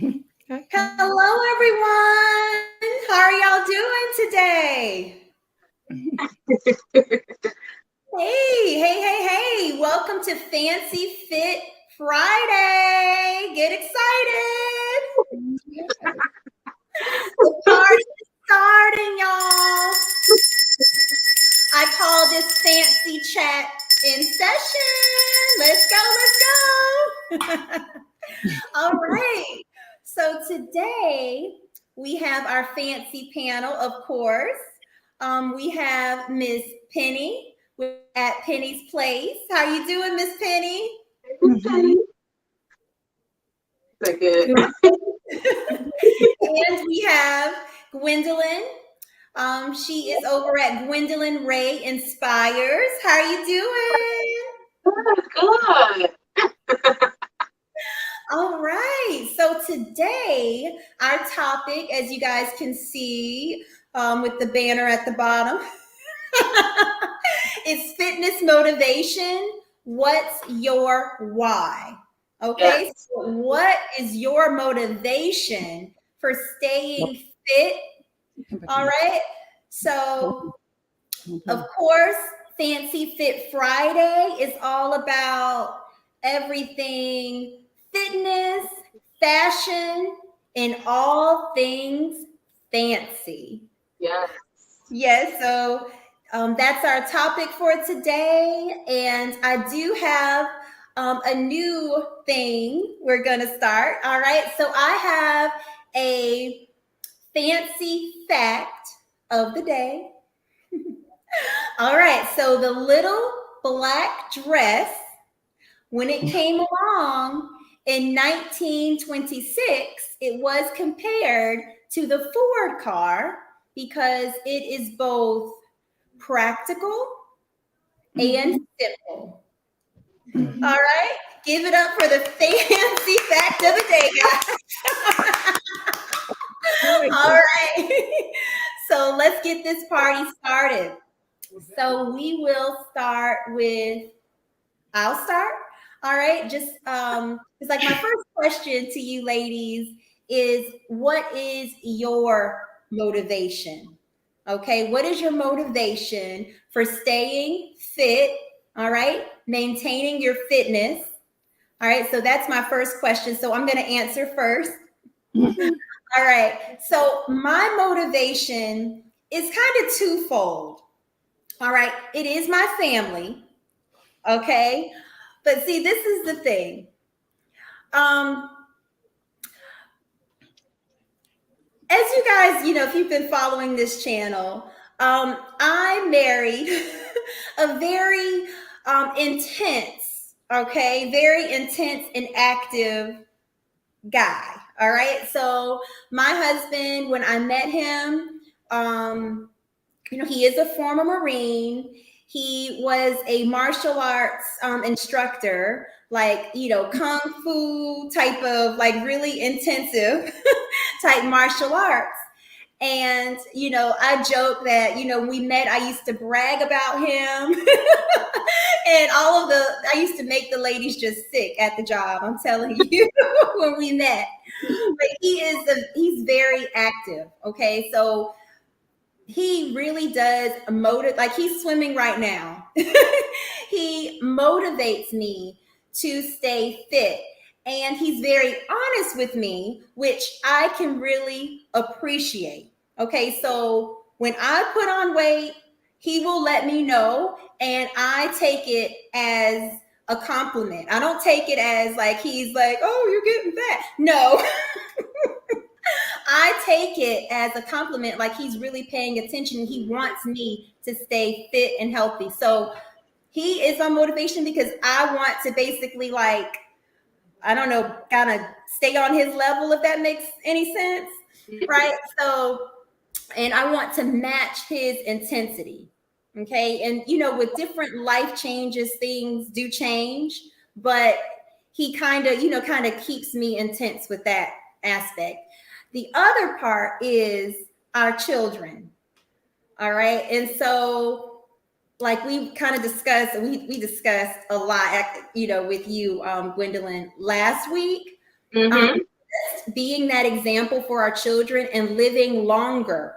Okay. Hello, everyone. How are y'all doing today? Hey. Welcome to Fancy Fit Friday. Get excited. The party is starting, y'all. I call this fancy chat in session. Let's go. All right. So today we have our fancy panel, of course. We have Miss Penny at Penny's Place. How you doing, Miss Penny? So good. And we have Gwendolyn. She is over at Gwendolyn Ray Inspires. How are you doing? Good. All right. So today, our topic, as you guys can see with the banner at the bottom, is fitness motivation. What's your why? Okay. Yes. So what is your motivation for staying fit? All right. So, of course, Fancy Fit Friday is all about everything fitness, fashion, and all things fancy. Yes. Yes, so that's our topic for today. And I do have a new thing we're going to start. All right, so I have a fancy fact of the day. All right, so the little black dress, when it came along in 1926, it was compared to the Ford car because it is both practical and simple. All right, give it up for the fancy fact of the day, guys. All right, so let's get this party started. So we will start with, I'll start. All right, just it's like my first question to you ladies is, what is your motivation? Okay, what is your motivation for staying fit? All right, maintaining your fitness. All right, so that's my first question. So I'm going to answer first. All right, so my motivation is kind of twofold. All right, it is my family. Okay, but see, this is the thing. Um, as you guys, if you've been following this channel, I married a very intense, okay, very intense and active guy. All right. So my husband, when I met him, he is a former Marine. He was a martial arts instructor, like, kung fu type of, like, really intensive type martial arts. And, I joke that, when we met, I used to brag about him. And I used to make the ladies just sick at the job. I'm telling you, when we met. But he's very active. Okay. So he really does motivate, like he's swimming right now. He motivates me to stay fit. And he's very honest with me, which I can really appreciate. Okay, so when I put on weight, he will let me know, and I take it as a compliment. I don't take it as like he's like, oh, you're getting fat. No. I take it as a compliment, like he's really paying attention. He wants me to stay fit and healthy. So he is my motivation because I want to basically, like, I don't know, kind of stay on his level, if that makes any sense. Right. So, and I want to match his intensity. Okay. And, with different life changes, things do change, but he kind of keeps me intense with that aspect. The other part is our children. All right. And so, like, we kind of discussed, we discussed a lot, with you, Gwendolyn, last week. Mm-hmm. This just being that example for our children and living longer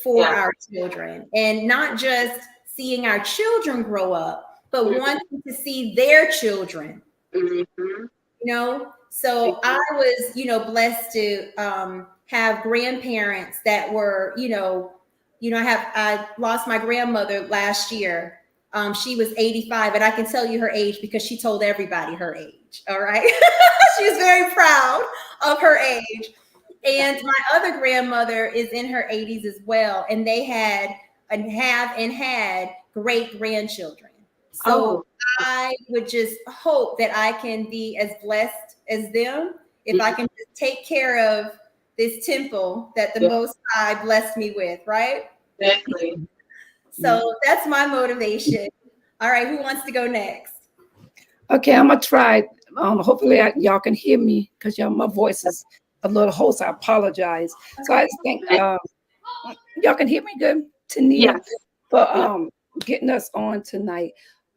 for Yeah. our children, and not just seeing our children grow up, but wanting to see their children, Mm-hmm. So I was, blessed to have grandparents that were, I lost my grandmother last year. She was 85, and I can tell you her age because she told everybody her age. All right. She was very proud of her age. And my other grandmother is in her 80s as well. And they had and have and had great grandchildren. So Oh. I would just hope that I can be as blessed as them if I Mhm. can just take care of this temple that the Yeah, Most High blessed me with, right? exactly. So that's my motivation. All right, who wants to go next? Okay, I'm gonna try. Hopefully, y'all can hear me because y'all, my voice is a little hoarse. I apologize. So I just think y'all can hear me good, Tania, Yes. for Yeah. getting us on tonight.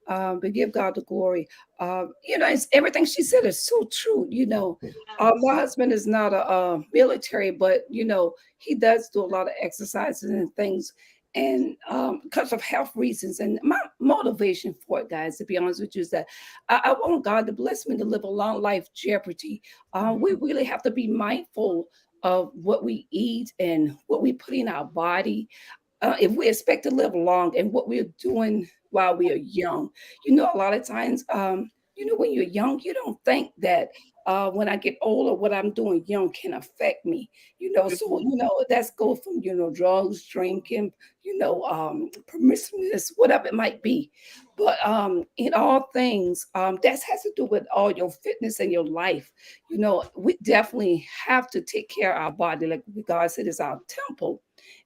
But give God the glory. It's, everything she said is so true. My husband is not a military, but he does do a lot of exercises and things, and because of health reasons. And my motivation for it, guys, to be honest with you, is that I want God to bless me to live a long life, Jeopardy. We really have to be mindful of what we eat and what we put in our body if we expect to live long and what we're doing while we are young. A lot of times, when you're young, you don't think that when I get older, what I'm doing young can affect me. So that's go from drugs, drinking, promiscuous, whatever it might be. But in all things, that has to do with all your fitness and your life. We definitely have to take care of our body, like God said, is our temple,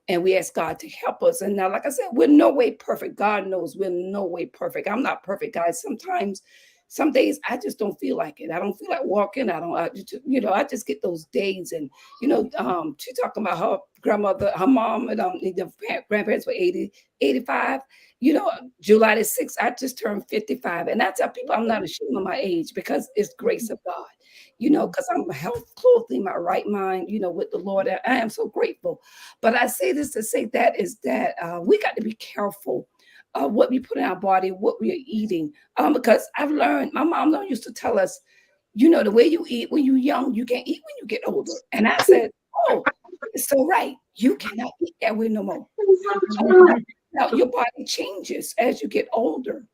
and we ask God to help us. And now, like I said, we're no way perfect. God knows we're no way perfect. I'm not perfect, guys. Sometimes, some days I just don't feel like it. I don't feel like walking. I just get those days. And she talking about her grandmother, her mom, and the grandparents were 80, 85. July the 6th, I just turned 55. And I tell people I'm not ashamed of my age because it's grace of God. Because I'm health, clothed in my right mind, with the Lord. I am so grateful. But I say this to say that we got to be careful what we put in our body, what we are eating. Because I've learned, my mom used to tell us, the way you eat when you're young, you can't eat when you get older. And I said, oh, it's so right. You cannot eat that way no more. Now your body changes as you get older.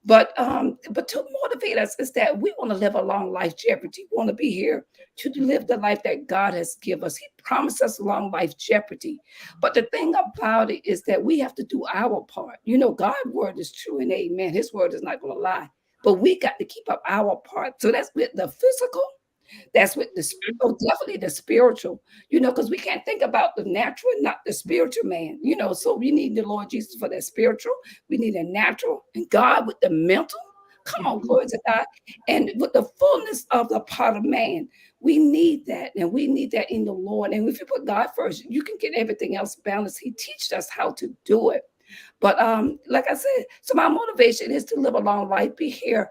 But to motivate us is that we want to live a long life, Jeopardy. We want to be here to live the life that God has given us. He promised us long life, Jeopardy. But the thing about it is that we have to do our part. God's word is true and amen. His word is not going to lie. But we got to keep up our part. So that's with the physical. That's with the definitely the spiritual, because we can't think about the natural and not the spiritual man, So we need the Lord Jesus for that spiritual. We need a natural and God with the mental. Come on, glory to God. And with the fullness of the part of man, we need that. And we need that in the Lord. And if you put God first, you can get everything else balanced. He teaches us how to do it. But like I said, so my motivation is to live a long life, be here,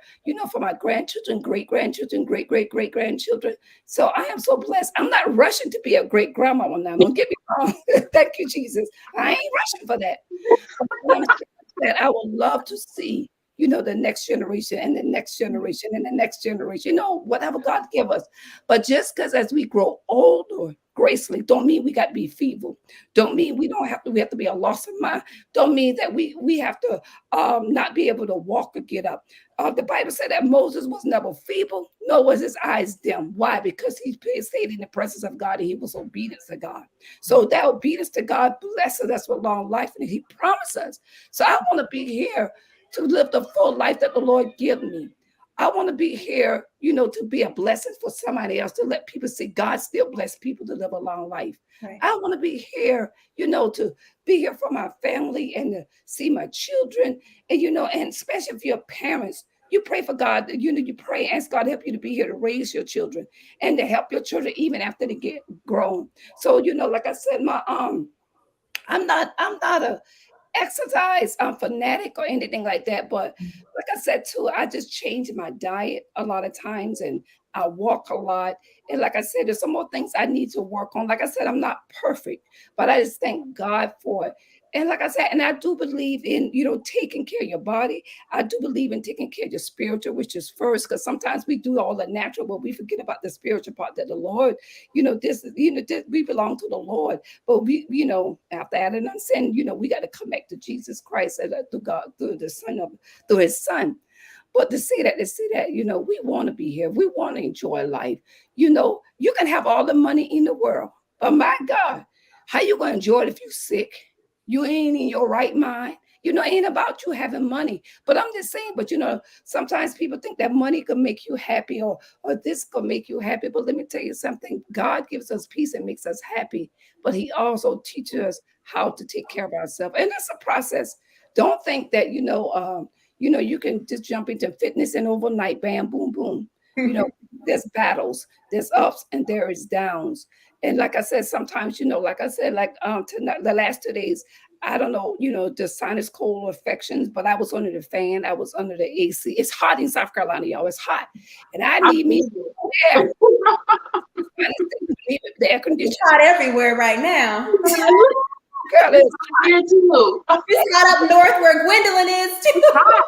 for my grandchildren, great grandchildren, great grandchildren. So I am so blessed. I'm not rushing to be a great grandmama now. Don't get me wrong. Thank you, Jesus. I ain't rushing for that. But I'm that I would love to see, the next generation and the next generation and the next generation, whatever God give us. But just because as we grow older, gracefully, don't mean we got to be feeble. Don't mean we have to be a loss of mind. Don't mean that we have to not be able to walk or get up. The Bible said that Moses was never feeble, nor was his eyes dim. Why? Because he stayed in the presence of God and he was obedient to God. So that obedience to God blesses us with long life, and he promised us. So I want to be here to live the full life that the Lord give me. I want to be here, to be a blessing for somebody else, to let people see God still bless people to live a long life. Right. I want to be here, to be here for my family and to see my children. And especially if you're parents, you pray for God, you pray, ask God to help you to be here to raise your children and to help your children even after they get grown. So, like I said, I'm not a exercise fanatic or anything like that, but like I said too, I just changed my diet a lot of times, and I walk a lot. And like I said, there's some more things I need to work on. Like I said, I'm not perfect, but I just thank God for it. And like I said, and I do believe in, taking care of your body. I do believe in taking care of your spiritual, which is first, because sometimes we do all the natural, but we forget about the spiritual part that the Lord, we belong to the Lord. But after Adam and sin, we got to connect to Jesus Christ through God, through his son. But to say that, we want to be here. We want to enjoy life. You can have all the money in the world, but my God, how you gonna enjoy it if you sick? You ain't in your right mind. It ain't about you having money. But I'm just saying, but sometimes people think that money could make you happy, or this could make you happy. But let me tell you something. God gives us peace and makes us happy, but he also teaches us how to take care of ourselves. And it's a process. Don't think that, you can just jump into fitness and overnight, bam, boom, boom. You know, there's battles, there's ups and there is downs. And like I said, sometimes, like I said, like tonight, the last 2 days, I don't know, the sinus cold affections, but I was under the fan, I was under the AC. It's hot in South Carolina, y'all. It's hot. And I I need me believe it. air. The air It's conditioner. hot everywhere right now. Girl, it's Here too. It's hot up north where Gwendolyn is too. Hot.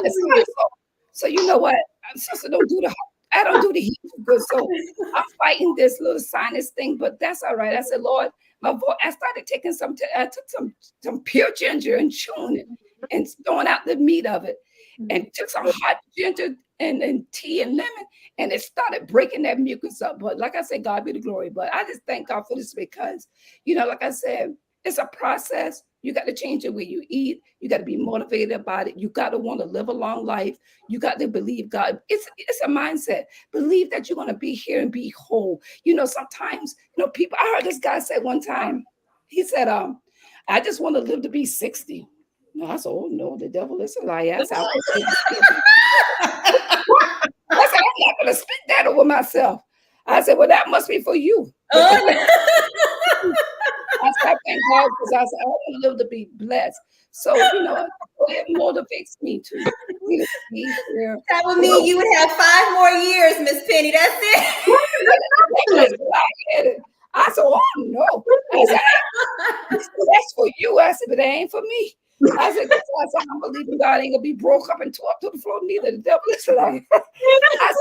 It's hot. So you know what? Sister, don't do the hot. I don't do the heat too good. So I'm fighting this little sinus thing, but that's all right. I said, Lord, my voice. I started taking I took some pure ginger and chewing it and throwing out the meat of it, and took some hot ginger and tea and lemon, and it started breaking that mucus up. But like I said, God be the glory. But I just thank God for this because, like I said, it's a process. You got to change the way you eat. You got to be motivated about it. You got to want to live a long life. You got to believe God. It's a mindset. Believe that you're going to be here and be whole. Sometimes, people, I heard this guy say one time, he said, I just want to live to be 60. No, I said, oh no, the devil is a liar. I said, I said, I'm not going to speak that over myself. I said, well, that must be for you. Because Oh, I said, I thank God because I said, I want to live to be blessed. So, it motivates me to be here. that would mean you would have 5 more years, Miss Penny. That's it. I said, oh no. I said, that's for you. I said, but that ain't for me. I said, that's why I said, I'm believing God ain't gonna be broke up and tore up to the floor. Neither the devil is like. I said,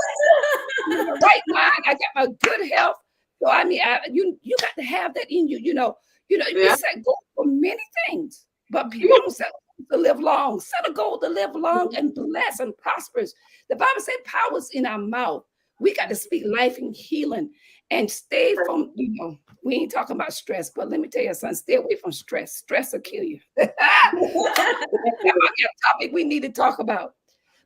I'm in the right mind. I got my good health. So I mean, you got to have that in you. We Yeah. set goals for many things, but people don't set goals to live long. Set a goal to live long and blessed and prosperous. The Bible says power's in our mouth. We got to speak life and healing and stay from, we ain't talking about stress, but let me tell you something, stay away from stress. Stress will kill you. That might be a topic we need to talk about.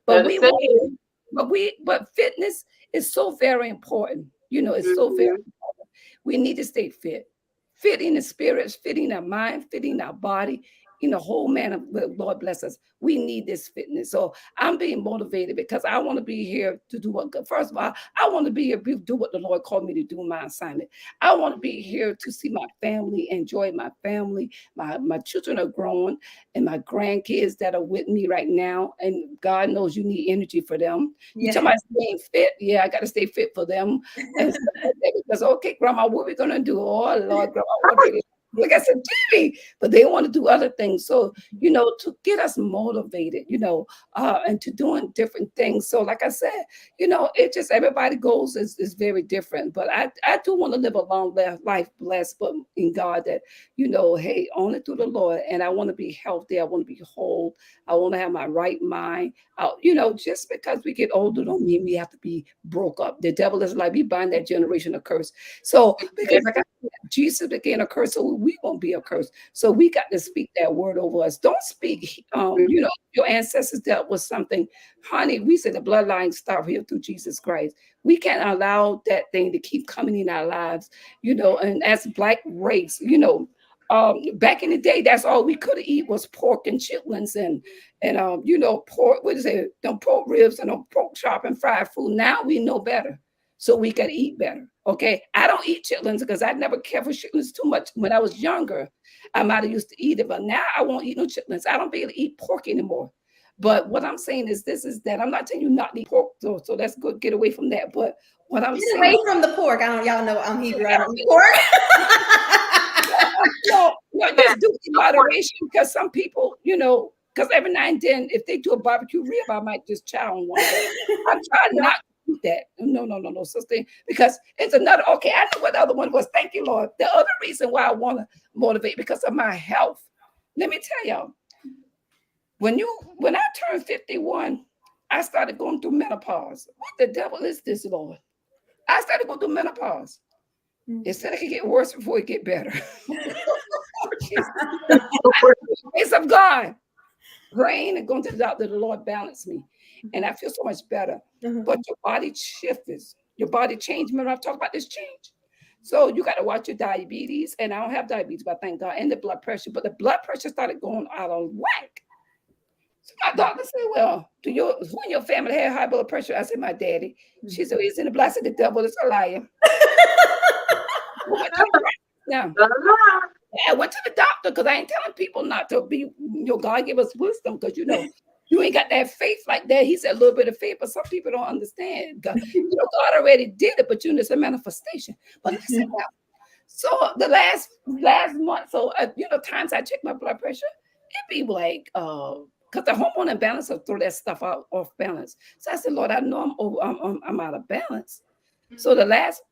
But Better we say want it. but fitness is so very important. It's so very Mhm. important. We need to stay fit. Fit in the spirit, fit in our mind, fit in our body, in the whole man of Lord bless us. We need this fitness. So I'm being motivated because I want to be here to do what first of all, I want to be here to do what the Lord called me to do, my assignment. I want to be here to see my family, enjoy my family. My children are grown and my grandkids that are with me right now. And God knows you need energy for them. You Yeah. talking about staying fit? Yeah, I got to stay fit for them and stuff like that. Because okay, Grandma, what we gonna do? Oh Lord, Grandma, what are we? Like I said, TV, but they want to do other things. So to get us motivated, and to doing different things. So, like I said, it just everybody goes is very different. But I do want to live a long life blessed, but in God that hey, only through the Lord, and I want to be healthy. I want to be whole. I want to have my right mind. Just because we get older don't mean we have to be broke up. The devil is like, we bind that generational curse. So because like I said, Jesus became a curse, so we won't be a curse. So we got to speak that word over us. Don't speak, your ancestors dealt with something. Honey, we said the bloodline start here through Jesus Christ. We can't allow that thing to keep coming in our lives, and as black race, back in the day, that's all we could eat was pork and chitlins and pork, what is it? Them pork ribs and them pork chop and fried food. Now we know better. so we can eat better. Okay. I don't eat chitlins because I never cared for chitlins too much. When I was younger, I might have used to eat it, but now I won't eat no chitlins. I don't be able to eat pork anymore. But what I'm saying is this is that I'm not telling you not to eat pork, so that's good. Get away from that. But what I'm Get saying away is from the pork. I don't, y'all know I'm Hebrew. I I don't don't eat eat pork. no, Yeah, just do it in no pork. moderation because some people, because every now and then, if they do a barbecue rib, I might just chow on one. But I'm trying Yeah. not to do that. No, no, no, no, sister. Because it's another. Okay, I know what the other one was. Thank you, Lord. The other reason why I want to motivate because of my health. Let me tell y'all, when I turned 51, I started going through menopause. What the devil is this, Lord? I started going through menopause. It said it could get worse before it get better. Jesus. Grace of God, praying and going to the doctor, the Lord balance me. And I feel so much better. Mhm. But your body shifts. Your body change. Remember, I've talked about this change. So you got to watch your diabetes. And I don't have diabetes, but thank God, and the blood pressure. But the blood pressure started going out of whack. So my doctor said, well, who in your family had high blood pressure? I said, my daddy. She said, he's in the blood. I said, the devil is a liar. I went to the doctor now. I went to the doctor because I ain't telling people not to be, God give us wisdom because, you ain't got that faith like that. He said a little bit of faith, but some people don't understand. God, God already did it, but it's a manifestation. But listen now. So the last month, so times I check my blood pressure, it be like because the hormone imbalance will throw that stuff out off balance. So I said, Lord, I know I'm out of balance. So the last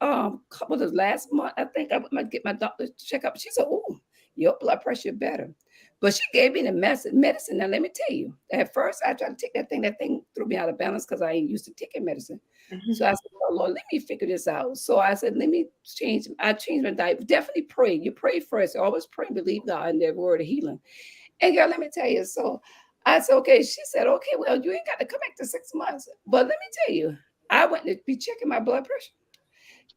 month, I think I went to get my doctor to check up. She said, "Oh, your blood pressure better," but she gave me the medicine. Now let me tell you, at first I tried to take that thing. That thing threw me out of balance because I ain't used to taking medicine. So I said, "Oh Lord, let me figure this out." So I said, "Let me change." I changed my diet. Definitely pray. You pray first. Always pray and believe God in their word of healing. And girl, let me tell you. So I said, "Okay." She said, "Okay, well, you ain't got to come back to 6 months." But let me tell you, I went to be checking my blood pressure.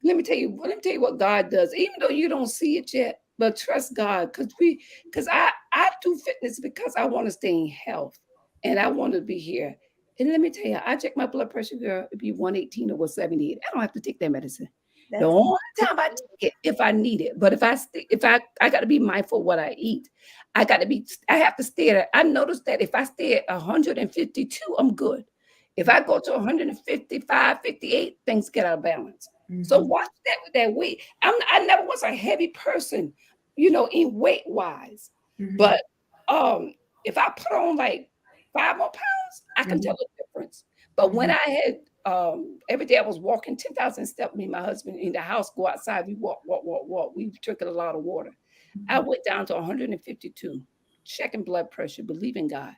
Let me tell you what God does, even though you don't see it yet, but trust God because I do fitness because I want to stay in health and I want to be here. And let me tell you, I check my blood pressure, girl, it'd be 118 or 178. I don't have to take that medicine. The That's only time I take it if I need it. But if I got to be mindful of what I eat. I have to stay at I noticed that if I stay at 152, I'm good. If I go to 155, 58, things get out of balance. So Mhm. watch that with that weight. I never was a heavy person, in weight wise. Mhm. But if I put on like 5 more pounds, I can tell Mhm. the difference. But when Mhm. I had every day I was walking 10,000 steps, me and my husband in the house, go outside, we walk, walk, walk, walk. We drinking a lot of water. I went down to 152, checking blood pressure, believing God.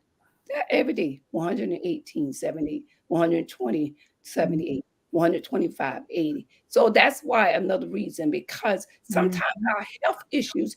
That every day, 118, 70, 120, Mhm. 78, 125, 80. So that's why another reason, because sometimes Mhm. our health issues,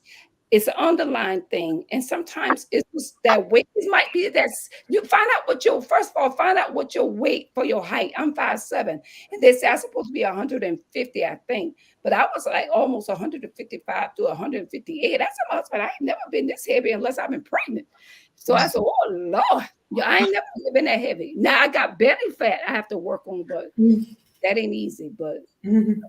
it's an underlying thing. And sometimes it's just that weight. It might be that's you find out first of all, find out what your weight for your height. I'm 5'7", and they say I'm supposed to be 150, I think. But I was like almost 155 to 158. I said, my husband, I ain't never been this heavy unless I've been pregnant. So I said, oh Lord, yeah, I ain't never been that heavy. Now I got belly fat I have to work on, but that ain't easy. But Mhm.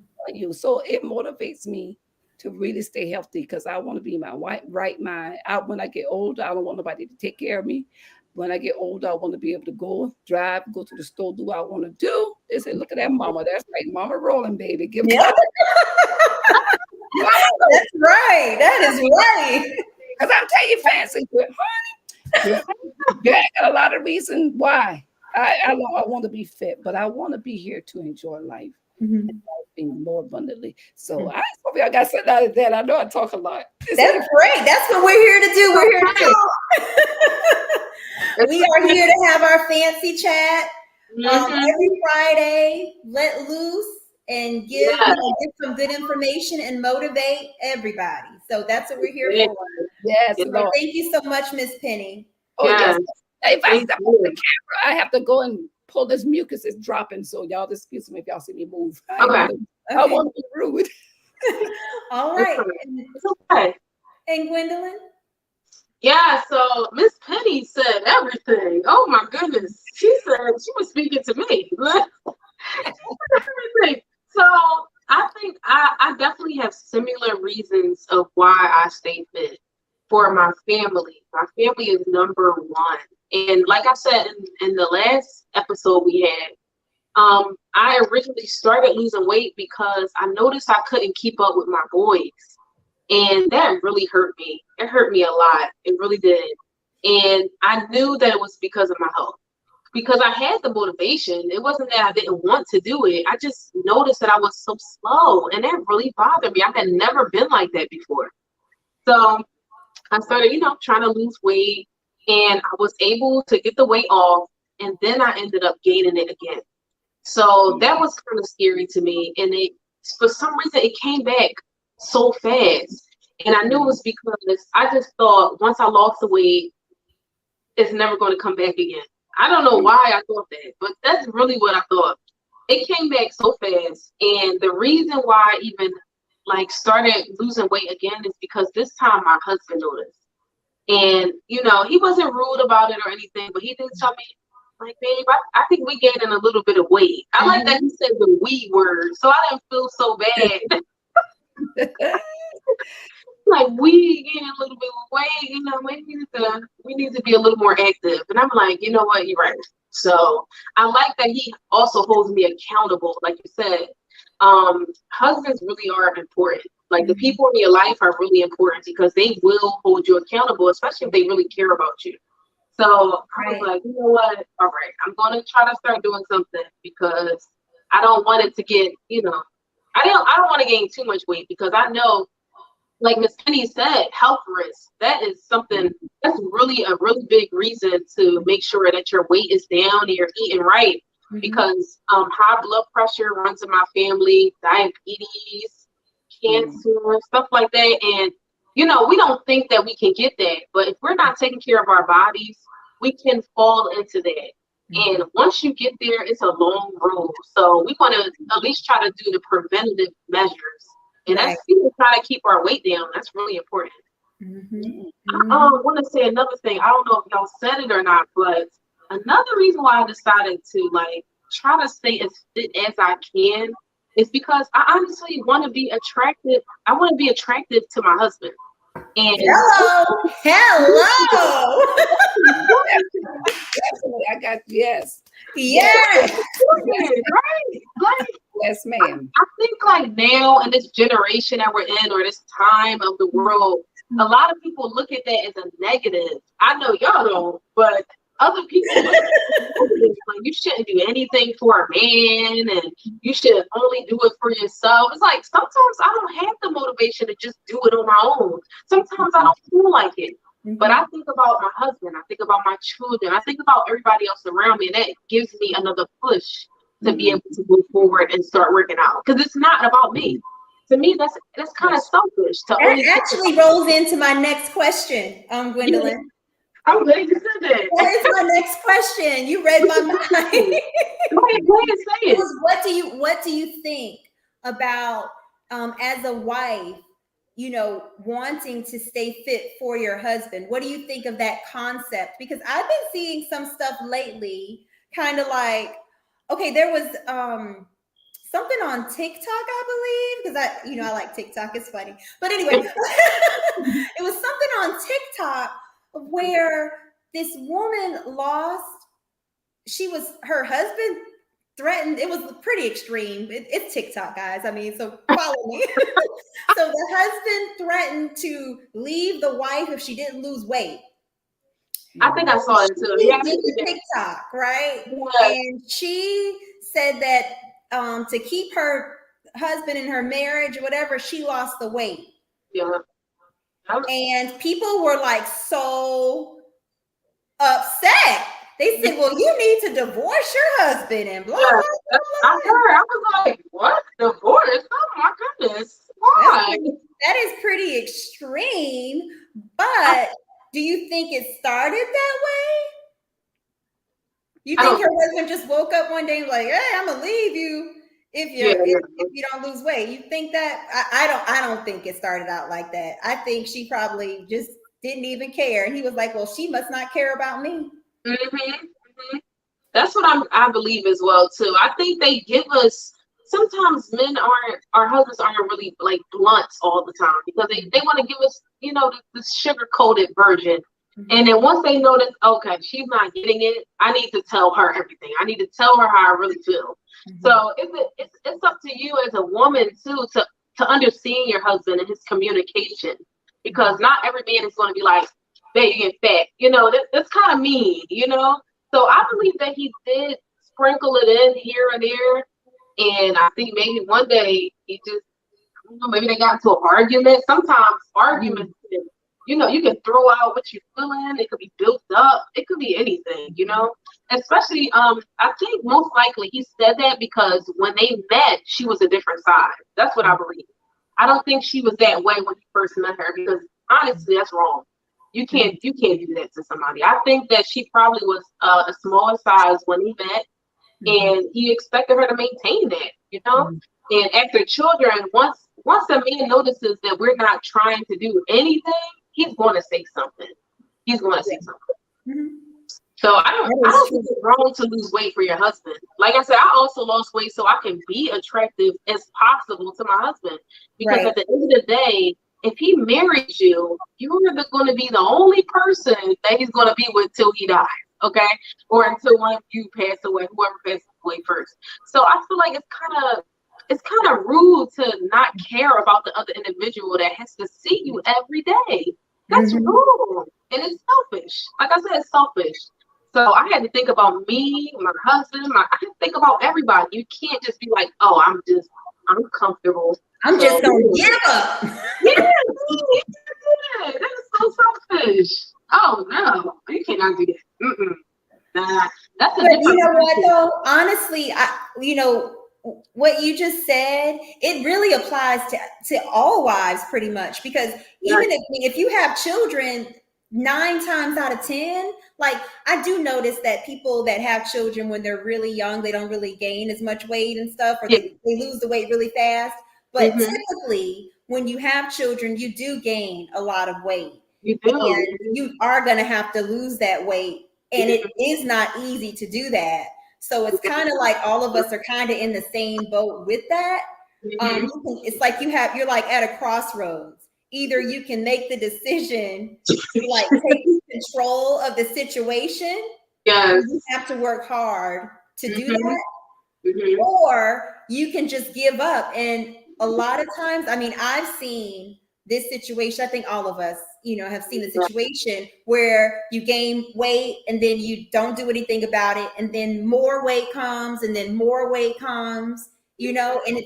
so it motivates me to really stay healthy because I want to be in my right mind. When I get older, I don't want nobody to take care of me. When I get older, I want to be able to go drive, go to the store, do what I want to do. They say, look at that mama. That's right, mama rolling, baby. Give Yeah, God mama. that's right. That is right. Because I'm telling you, fancy, honey, girl, I got a lot of reasons why. I want to be fit, but I want to be here to enjoy life Mhm. and more abundantly. So I hope y'all got something out of that. I know I talk a lot. This That's ain't great. That's what we're here to do. We're here to Okay. talk. It's We are here to have our fancy chat mm-hmm. every Friday. Let loose and Yeah. give some good information and motivate everybody. So that's what we're here Yeah. for. yes, Yeah. So Lord. thank you so much, Miss Penny. Oh yes. Yes. If I Thank step off the you. camera, I have to go and pull this mucus. It's dropping, so y'all just excuse me if y'all see me move. Okay. I Okay. want to be rude. All It's right. okay. It's okay. And Gwendolyn? Yeah, so Miss Penny said everything. Oh my goodness. She said she was speaking to me. Look, everything. So similar reasons of why I stay fit for my family. My family is number one. And like I said in the last episode we had, I originally started losing weight because I noticed I couldn't keep up with my boys. And that really hurt me. It hurt me a lot. It really did. And I knew that it was because of my health. Because I had the motivation. It wasn't that I didn't want to do it. I just noticed that I was so slow. And that really bothered me. I had never been like that before. So I started, trying to lose weight. And I was able to get the weight off. And then I ended up gaining it again. So that was kind of scary to me. And for some reason, it came back so fast. And I knew it was because I just thought once I lost the weight, it's never going to come back again. I don't know why I thought that, but that's really what I thought. It came back so fast. And the reason why I even started losing weight again is because this time my husband noticed. And, he wasn't rude about it or anything, but he did tell me, like, babe, I think we gaining a little bit of weight. I like that he said the we word, so I didn't feel so bad. Like, we gaining a little bit of weight, we need to be a little more active. And I'm like, you know what, you're right. So I like that he also holds me accountable. Like you said, husbands really are important. Like, the people in your life are really important because they will hold you accountable, especially if they really care about you. So I was like, you know what? All right, I'm going to try to start doing something because I don't want it to get, I don't want to gain too much weight because I know, like Miss Penny said, health risk. That is something that's really a really big reason to make sure that your weight is down and you're eating right. Because high blood pressure runs in my family, diabetes, cancer, stuff like that. And we don't think that we can get that, but if we're not taking care of our bodies, we can fall into that. And once you get there, it's a long road. So we want to at least try to do the preventative measures. And that's try to keep our weight down. That's really important. I want to say another thing. I don't know if y'all said it or not, but another reason why I decided to try to stay as fit as I can is because I honestly want to be attractive. I want to be attractive to my husband. And hello. Definitely, I got yes. Right. Yes, ma'am. I think now in this generation that we're in, or this time of the world, a lot of people look at that as a negative. I know y'all don't, but other people look at it like you shouldn't do anything for a man and you should only do it for yourself. It's like sometimes I don't have the motivation to just do it on my own. Sometimes I don't feel like it. But I think about my husband, I think about my children, I think about everybody else around me, and that gives me another push to be able to move forward and start working out. Because it's not about me. To me, that's kind of selfish. That actually rolls into my next question, Gwendolyn. Yeah. I'm glad you said that. That is my next question. You read my mind. Go ahead, say it. What do you think about as a wife, wanting to stay fit for your husband? What do you think of that concept? Because I've been seeing some stuff lately, kind of like, okay, there was something on TikTok, I believe, because I like TikTok. It's funny, but anyway, it was something on TikTok where this woman her husband threatened. It was pretty extreme. It's TikTok, guys. I mean, so follow me. So the husband threatened to leave the wife if she didn't lose weight. I think I saw it too. Yeah, TikTok, right? Yeah. And she said that to keep her husband in her marriage or whatever, she lost the weight. Yeah. And people were so upset. They said, well, you need to divorce your husband and blah, blah, blah, blah. I heard. I was like, what? Divorce? Oh, my goodness. Why? That is pretty extreme. But do you think it started that way? You think her husband just woke up one day and was like, hey, I'm going to leave you if you don't lose weight? You think that? I don't think it started out like that. I think she probably just didn't even care. And he was like, well, she must not care about me. That's what I believe as well too. I think they give us sometimes men aren't, our husbands aren't really like blunt all the time because they want to give us, this sugar coated version. And then once they notice, okay, she's not getting it, I need to tell her everything. I need to tell her how I really feel. So it's up to you as a woman too to understand your husband and his communication, because not every man is going to be like, "Babe, you get fat." That's kind of mean. So I believe that he did sprinkle it in here and there, and I think maybe one day he just, I don't know, maybe they got into an argument. Sometimes arguments, you can throw out what you're feeling. It could be built up. It could be anything. Especially, I think most likely he said that because when they met, she was a different size. That's what I believe. I don't think she was that way when he first met her, because honestly, that's wrong. You can't do that to somebody. I think that she probably was a smaller size when he met, and he expected her to maintain that. And after children, once a man notices that we're not trying to do anything, he's going to say something. He's going to say something. So I don't think it's wrong to lose weight for your husband. Like I said, I also lost weight so I can be attractive as possible to my husband. Because at the end of the day, if he marries you, you're going to be the only person that he's going to be with till he dies. Okay, or until one of you pass away, whoever passes away first. So I feel like it's kind of rude to not care about the other individual that has to see you every day. That's rude, and it's selfish. Like I said, it's selfish. So I had to think about me, my husband. I had to think about everybody. You can't just be like, "Oh, I'm comfortable. I'm just gonna give up." Yeah, that is so selfish. Oh no, you cannot do that. Nah, that's a But different. you know what though? Honestly, what you just said, it really applies to all wives pretty much, because even if you have children, 9 times out of 10, like I do notice that people that have children when they're really young, they don't really gain as much weight and stuff, or they lose the weight really fast. But typically when you have children, you do gain a lot of weight. You do. And you are going to have to lose that weight. And it is not easy to do that. So it's kind of like all of us are kind of in the same boat with that. It's like you're like at a crossroads. Either you can make the decision to like take control of the situation. Yes. You have to work hard to do that. Or you can just give up. And a lot of times, I mean, I've seen this situation. I think all of us, have seen the situation where you gain weight and then you don't do anything about it. And then more weight comes and then more weight comes, and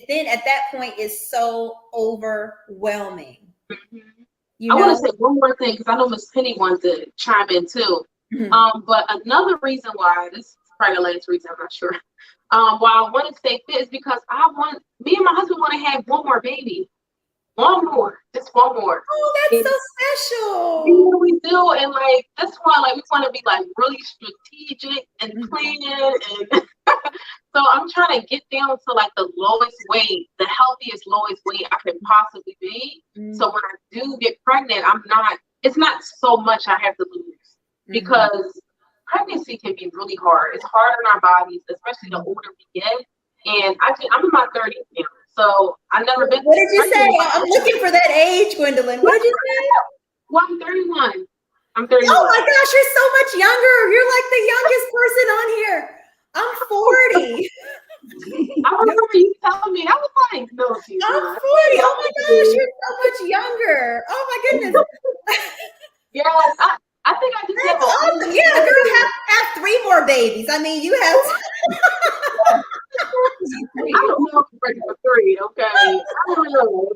then at that point it's so overwhelming. I want to say one more thing, because I know Miss Penny wants to chime in too. But another reason why, this is probably the last reason, I'm not sure, why I want to stay fit is because me and my husband want to have one more baby. One more, just one more. Oh, that's so special. We do, and like that's why, like, we want to be like really strategic and planning, and so I'm trying to get down to like the lowest weight, the healthiest lowest weight I can possibly be. So when I do get pregnant, it's not so much I have to lose, because pregnancy can be really hard. It's hard on our bodies, especially the older we get. And I'm in my 30s now. So I've never been. What did you say? I'm looking for that age, Gwendolyn. What did you say? Well, I'm 31. I'm 31. Oh my gosh, you're so much younger. You're like the youngest person on here. I'm 40. I remember you telling me. I was like, no, she's I'm 40. not. Oh my gosh, you're so much younger. Oh my goodness. Yeah, I think I just have awesome. Yeah, girl, have 3 more babies. I mean, you have. I don't know if I'm ready for 3. Okay, I don't know.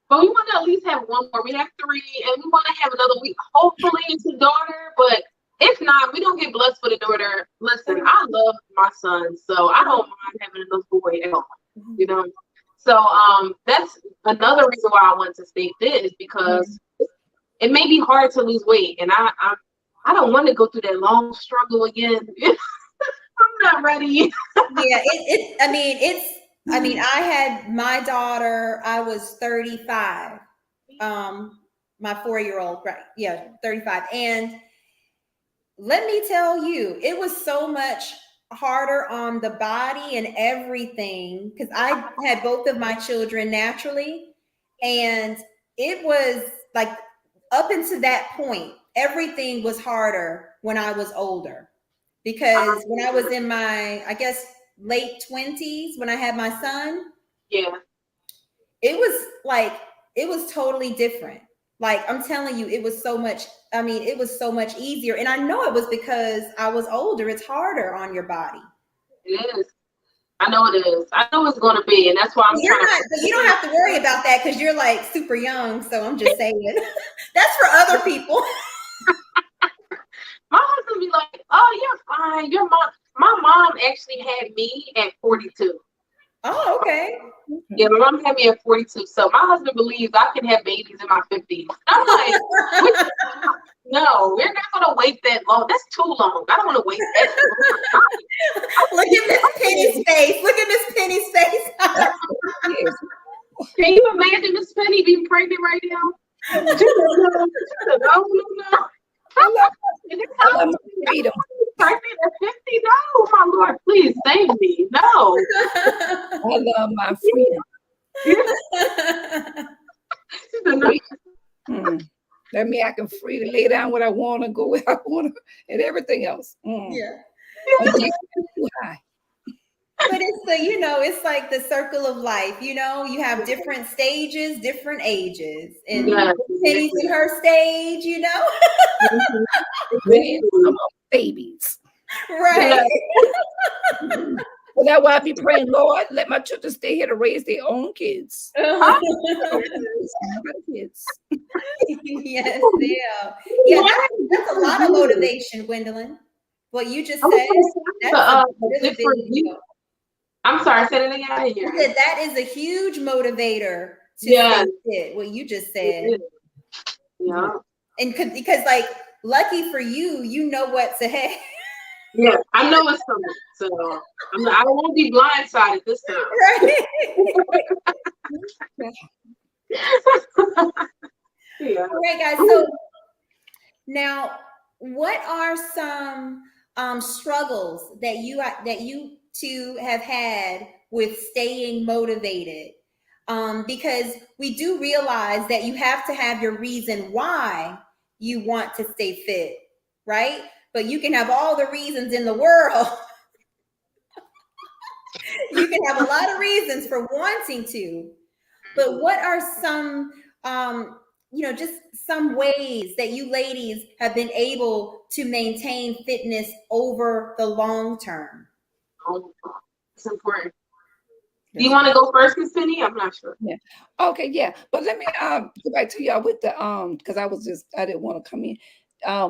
But we want to at least have one more. We have 3, and we want to have another week. Hopefully, it's a daughter, but if not, we don't get blessed with a daughter. Listen, I love my son, so I don't mind having another boy at all. So that's another reason why I want to stay fit, is because it may be hard to lose weight, and I don't want to go through that long struggle again. I'm not ready. Yeah, I mean, I had my daughter, I was 35. My 4-year-old, right? Yeah, 35. And let me tell you, it was so much harder on the body and everything because I had both of my children naturally, and it was like up until that point, everything was harder when I was older Uh, because when I was in my, I guess, late 20s when I had my son, yeah, it was like it was totally different. Like I'm telling you, it was so much. I mean, it was so much easier, and I know it was because I was older. It's harder on your body. it is. I know it is. I know it's going to be, and that's why I'm You're trying to not, but you don't have to worry about that because you're like super young. So I'm just saying, that's for other people. my husband be like, "Oh, you're fine. Your mom, my mom actually had me at 42. Oh, okay. Yeah, my mom had me at 42. So my husband believes I can have babies in my 50s. I'm like, we, no, we're not gonna wait that long. That's too long. I don't want to wait that long. Look at Miss Penny's face. Look at Miss Penny's face. That's what it is. Can you imagine Miss Penny being pregnant right now? She said, no, no. I love, And this I time, love my freedom. pregnant at 50? No, my Lord, please save me. No. I love my freedom. No. Free. That means I can free to lay down what I want to, go where I want to, and everything else. Yeah. And take it too high. But it's the, it's like the circle of life, you have different stages, different ages. And Yes, Penny's in exactly. her stage. Raise Exactly. some babies. Right. Yes. Well, that's why I be praying, Lord, let my children stay here to raise their own kids. Ah, Kids. Yes, yeah. Yeah, that's a lot of motivation, Gwendolyn. What you just I was said, going to say that's a the really big different view. deal. I'm sorry, say it again. I didn't I hear you. said that is a huge motivator to Yes, stay fit, what you just it said. is. Yeah. And because like lucky for you, you know what's ahead. Yeah, I know it's coming. So I won't be blindsided this time. Right. Yeah. All right, guys. So now, what are some struggles that you two have had with staying motivated? Because we do realize that you have to have your reason why you want to stay fit, right? But you can have all the reasons in the world. You can have a lot of reasons for wanting to, but what are some just some ways that you ladies have been able to maintain fitness over the long term? Oh, it's important. Do you Yes. want to go first, Miss Penny? I'm not sure. Yeah. Okay, yeah. But let me go back to y'all with the because I didn't want to come in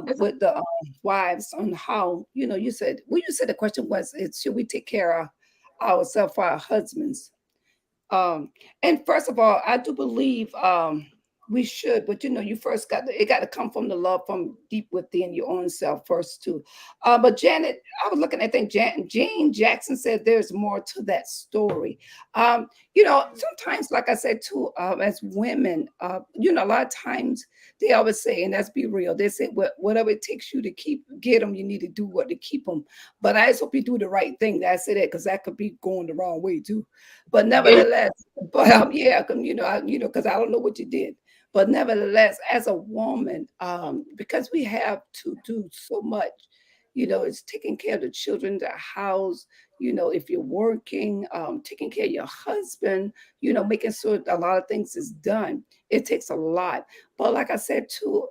It's with the wives on how, you said the question was, it's should we take care of ourselves for our husbands? Um, and first of all, I do believe we should, but you first it got to come from the love from deep within your own self first too. But Janet, I was looking, I think Jane Jackson said there's more to that story. Sometimes, like I said too, as women, a lot of times they always say, and let's be real, they say whatever it takes you to get them, you need to do what to keep them. But I just hope you do the right thing. I say that because that could be going the wrong way too. But yeah. nevertheless, but yeah, because I don't know what you did. But nevertheless, as a woman, because we have to do so much, it's taking care of the children, the house, if you're working, taking care of your husband, making sure a lot of things is done. It takes a lot. But like I said too,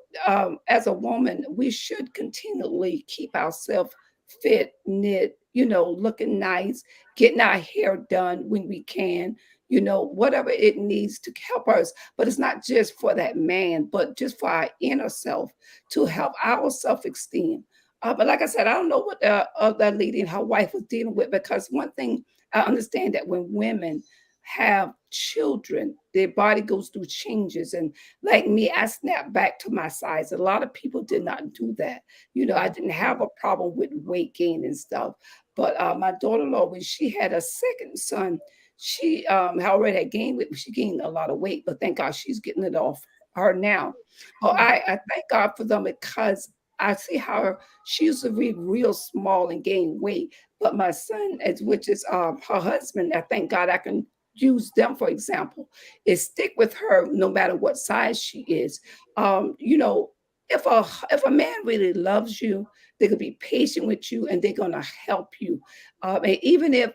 as a woman, we should continually keep ourselves fit, knit, looking nice, getting our hair done when we can, whatever it needs to help us. But it's not just for that man, but just for our inner self to help our self esteem. But like I said, I don't know what that lady and her wife was dealing with, because one thing I understand that when women have children, their body goes through changes. And like me, I snap back to my size. A lot of people did not do that. I didn't have a problem with weight gain and stuff. But my daughter-in-law, when she had a second son, she already had gained weight. She gained a lot of weight, but thank God she's getting it off her now. Well, I thank God for them, because I see how she used to be real small and gain weight, but my son, which is her husband, I thank God I can use them for example, is stick with her no matter what size she is. You know, if a man really loves you, they could be patient with you and they're gonna help you. And even if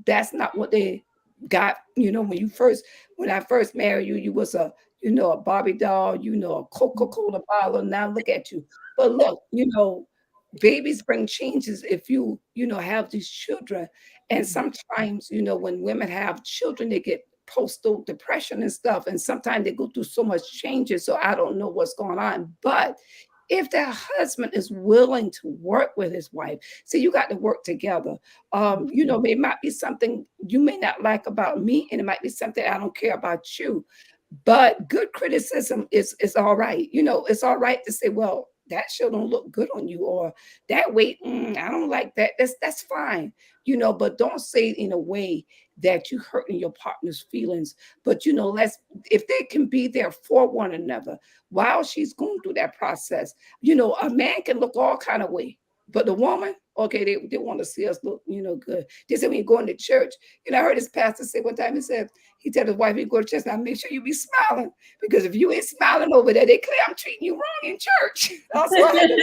that's not what they got, you know, when I first married you, you was a a Barbie doll, a Coca-Cola bottle. Now look at you. But look, babies bring changes if have these children. And sometimes, when women have children, they get postal depression and stuff. And sometimes they go through so much changes. So I don't know what's going on. But if that husband is willing to work with his wife, see, you got to work together. It might be something you may not like about me, and it might be something I don't care about you. But good criticism is all right. It's all right to say, well, that show don't look good on you, or that weight, I don't like that. That's fine, but don't say it in a way that you hurting your partner's feelings. But let's if they can be there for one another while she's going through that process. A man can look all kind of way, but the woman, okay, they want to see us look, good. They say when you go into church, I heard this pastor say one time, he told his wife, he go to church, now make sure you be smiling, because if you ain't smiling over there, they claim I'm treating you wrong in church. Also, I had to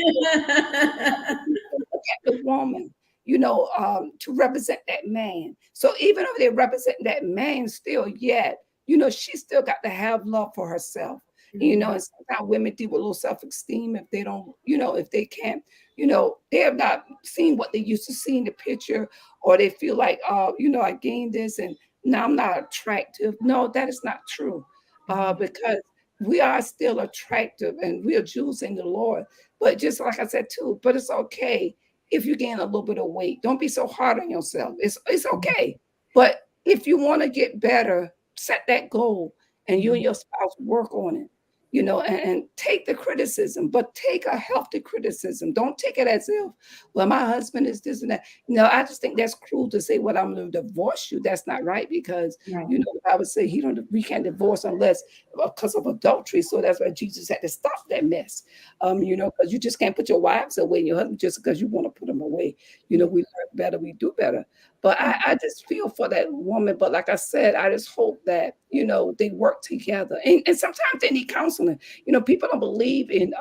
look at the woman, to represent that man. So even if they're representing that man still, yet, she still got to have love for herself. And sometimes women deal with low self-esteem if they don't, if they can't, they have not seen what they used to see in the picture, or they feel like, I gained this and now I'm not attractive. No, that is not true. Because we are still attractive and we are Jews in the Lord. But just like I said too, but it's okay if you gain a little bit of weight. Don't be so hard on yourself. It's okay. But if you want to get better, set that goal and you and your spouse work on it. And take the criticism, but take a healthy criticism. Don't take it as if, well, my husband is this and that. No, I just think that's cruel to say, well, I'm going to divorce you. That's not right, because, Right. I would say we can't divorce unless because of adultery. So that's why Jesus had to stop that mess. Because you just can't put your wives away and your husband just because you want to put them away. We learn better, we do better. But I just feel for that woman. But like I said, I just hope that, they work together. And sometimes they need counseling. People don't believe in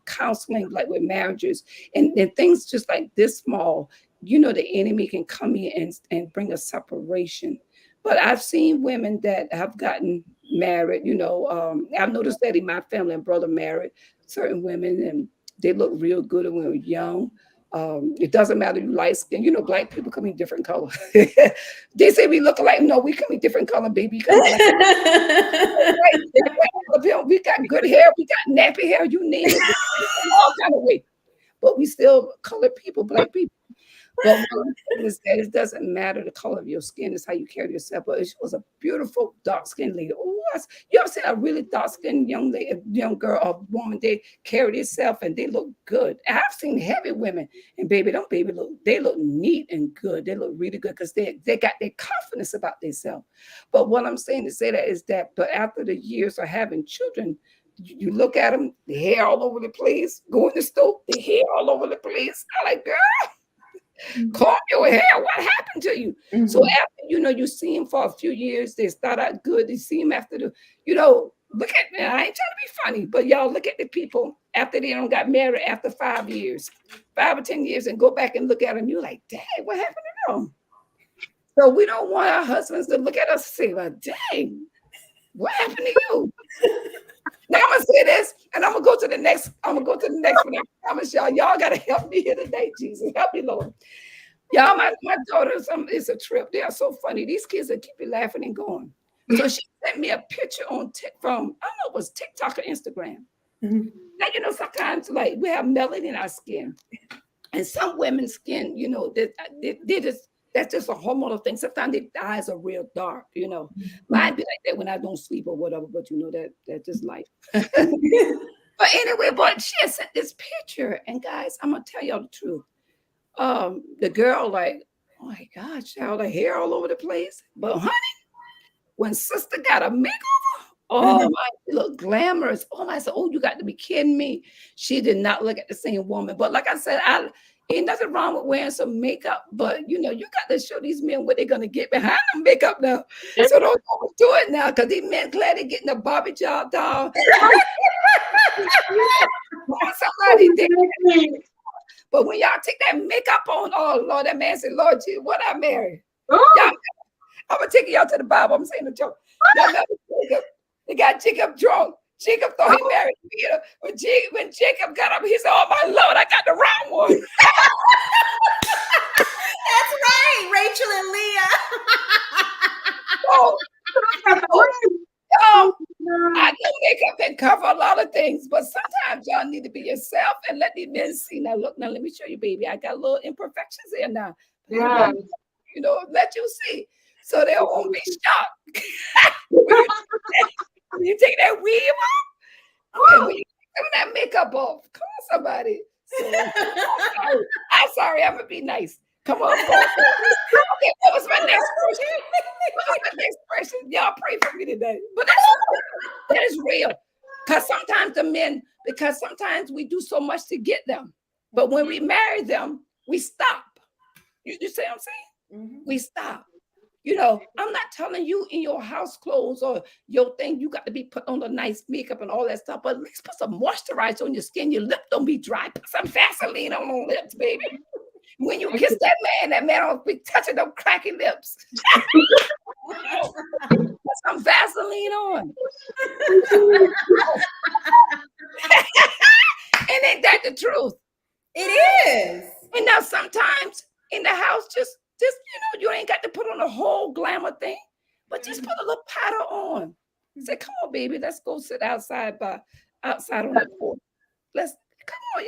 counseling like with marriages and things just like this small. The enemy can come in and bring a separation. But I've seen women that have gotten married. I've noticed that in my family and brother married certain women, and they look real good when we were young. It doesn't matter you light skin. Black people come in different color. They say we look alike. No, we come in different color, baby. You come in like we got good hair, we got nappy hair, you name it. All kind of way. But we still colored people, black people. But what I'm saying is that it doesn't matter the color of your skin, it's how you carry yourself. But she was a beautiful dark skinned lady. Oh, you ever seen a really dark skinned young girl or woman? They carry themselves and they look good. I've seen heavy women, and baby, don't baby they look neat and good. They look really good because they got their confidence about themselves. But what I'm saying to say that is that, but after the years of having children, you look at them, the hair all over the place. Go in the store, the hair all over the place. I like, girl, comb your hair. What happened to you? So after you see him for a few years, they start out good. They see him after look at me. I ain't trying to be funny, but y'all look at the people after they don't got married after 5 years, 5 or 10 years, and go back and look at them. You're like, dang, what happened to them? So we don't want our husbands to look at us and say, well, dang, what happened to you? Now I'm gonna say this, and I'm gonna go to the next. I'm gonna go to the next one. I promise y'all. Y'all gotta help me here today, Jesus. Help me, Lord. Y'all, my daughter is a trip. They are so funny. These kids that keep you laughing and going. So she sent me a picture from, I don't know, it was TikTok or Instagram. Now, sometimes like we have melanin in our skin. And some women's skin, they just, that's just a hormonal thing. Sometimes their eyes are real dark, Mine be like that when I don't sleep or whatever, but that's just life. But anyway, but she had sent this picture, and guys, I'm gonna tell y'all the truth. The girl, like, oh my gosh, child, her hair all over the place. But honey, when sister got a makeover, Oh my, she looked glamorous. Oh my, I said, oh, you got to be kidding me. She did not look at the same woman. But like I said, I ain't nothing wrong with wearing some makeup, but you got to show these men what they're gonna get behind the makeup now. So don't do it now, because these men glad they're getting a Bobby job down. Somebody did. But when y'all take that makeup on, oh Lord, that man said, Lord Jesus, what I marry? Y'all, I'm gonna take y'all to the Bible. I'm saying the joke. Y'all remember Jacob? They got Jacob drunk. Jacob thought he married Peter. When Jacob got up, he said, oh my Lord, I got the wrong one. That's right, Rachel and Leah. Oh, oh, I know makeup can cover a lot of things, but sometimes y'all need to be yourself and let these men see. Now, look, now let me show you, baby. I got little imperfections here now. Yeah. Let you see. So they won't be shocked. when you take that weave off, and when you take that makeup off. Come on, somebody. So I'm sorry, I'm gonna be nice. Come on, go. Okay, what was my next question? What was my next question? Y'all pray for me today. But that is real. Because sometimes we do so much to get them. But when we marry them, we stop. You see what I'm saying? Mm-hmm. We stop. I'm not telling you in your house clothes or your thing, you got to be put on a nice makeup and all that stuff, but at least put some moisturizer on your skin. Your lip don't be dry. Put some Vaseline on your lips, baby. When you kiss that man don't be touching them cracky lips. Put some Vaseline on. And ain't that the truth? It is. And now sometimes in the house, just you ain't got to put on a whole glamour thing, but just put a little powder on. Say, come on, baby, let's go sit outside on the porch. Let's come on,